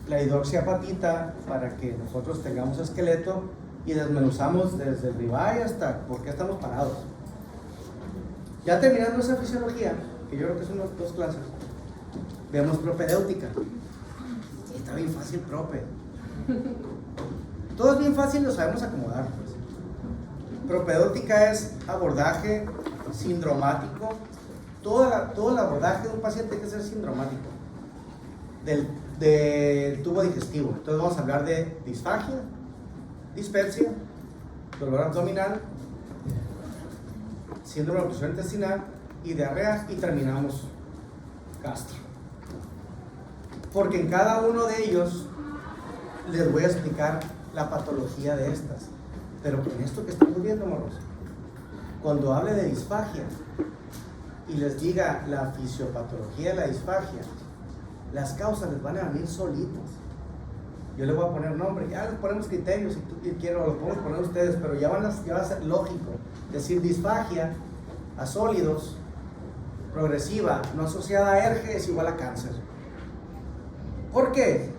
la hidroxiapatita, para que nosotros tengamos esqueleto, y desmenuzamos desde el ribeye hasta por qué estamos parados. Ya terminando esa fisiología, que yo creo que son las 2 clases, vemos propedéutica. Y está bien fácil, prope. Todo es bien fácil, lo sabemos acomodar, pues. Propedéutica es abordaje sindromático. Todo el abordaje de un paciente tiene que ser sindromático del tubo digestivo. Entonces vamos a hablar de disfagia, dispepsia, dolor abdominal, síndrome de obstrucción intestinal y diarrea, y terminamos gastro. Porque en cada uno de ellos les voy a explicar la patología de estas. Pero con esto que estamos viendo, morros, cuando hable de disfagia y les diga la fisiopatología de la disfagia, las causas les van a venir solitas. Yo les voy a poner nombre, ya les ponemos criterios, si tú quieres, lo podemos poner ustedes, pero ya va a ser lógico decir disfagia a sólidos, progresiva, no asociada a ERGE, es igual a cáncer. ¿Por qué?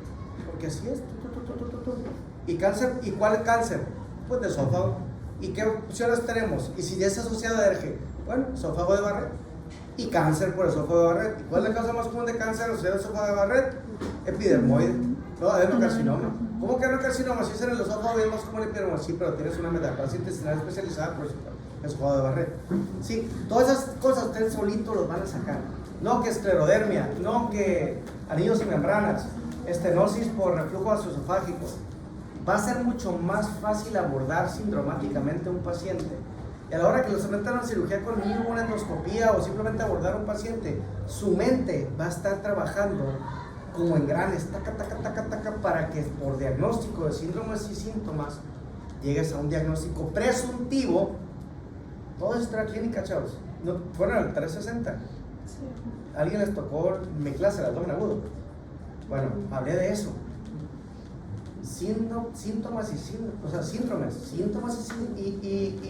Porque así es. ¿Y cáncer? ¿Y cuál es cáncer? Pues de esófago. ¿Y qué opciones tenemos? Y si ya es asociado a ERGE, bueno, esófago de Barrett. Y cáncer por esófago de Barrett. ¿Y cuál es la causa más común de cáncer asociado a esófago de Barrett? Epidermoide. No, adenocarcinoma. ¿Cómo que adenocarcinoma? Si es en el esófago es más común el epidermoide. Sí, pero tienes una metaplasia intestinal especializada por esófago de Barrett. Sí, todas esas cosas ustedes solitos los van a sacar. No que esclerodermia, no que anillos y membranas, estenosis por reflujo gastroesofágico. Va a ser mucho más fácil abordar sindromáticamente a un paciente. Y a la hora que lo someten a una cirugía conmigo, una endoscopía o simplemente abordar a un paciente, su mente va a estar trabajando como engranes, taca, taca, taca, taca, para que por diagnóstico de síndromes y síntomas llegues a un diagnóstico presuntivo. Todo es historia clínica, chavos. ¿No fueron al 360? Sí. ¿Alguien les tocó mi clase del abdomen agudo? Bueno, hablé de eso. Síntomas y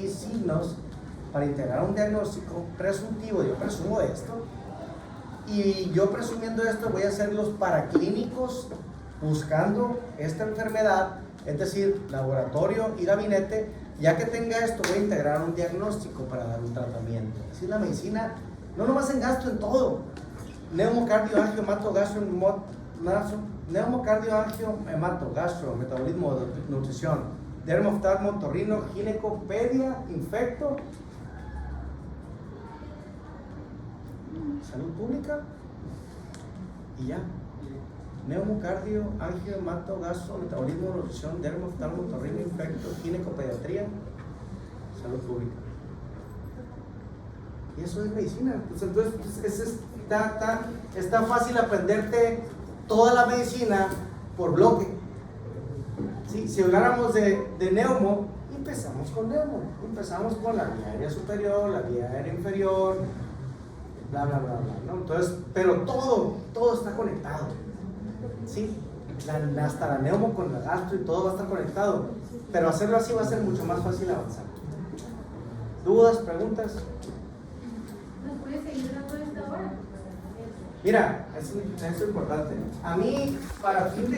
signos para integrar un diagnóstico presuntivo. Yo presumo esto, y yo presumiendo esto voy a hacer los paraclínicos buscando esta enfermedad, es decir, laboratorio y gabinete. Ya que tenga esto, voy a integrar un diagnóstico para dar un tratamiento. Así la medicina, no nomás en gastro, en todo. Neumocardio, angio, hemato, gastro, metabolismo, nutrición, dermoftalmo, torrino, gineco, pedia, infecto, salud pública, y ya. Neumocardio, angio, hemato, gastro, metabolismo, nutrición, dermoftalmo, torrino, infecto, gineco, pediatría, salud pública. Y eso es medicina. Pues entonces está fácil aprenderte toda la medicina por bloque. ¿Sí? Si habláramos de neumo, empezamos con neumo. Empezamos con la vía aérea superior, la vía aérea inferior, bla, bla, bla, bla, ¿no? Entonces, pero todo está conectado. ¿Sí? Hasta la neumo con la gastro y todo va a estar conectado. Pero hacerlo así va a ser mucho más fácil avanzar. ¿Dudas, preguntas? ¿Nos puede seguir dando esta hora? Mira, eso es importante. A mí, para fin de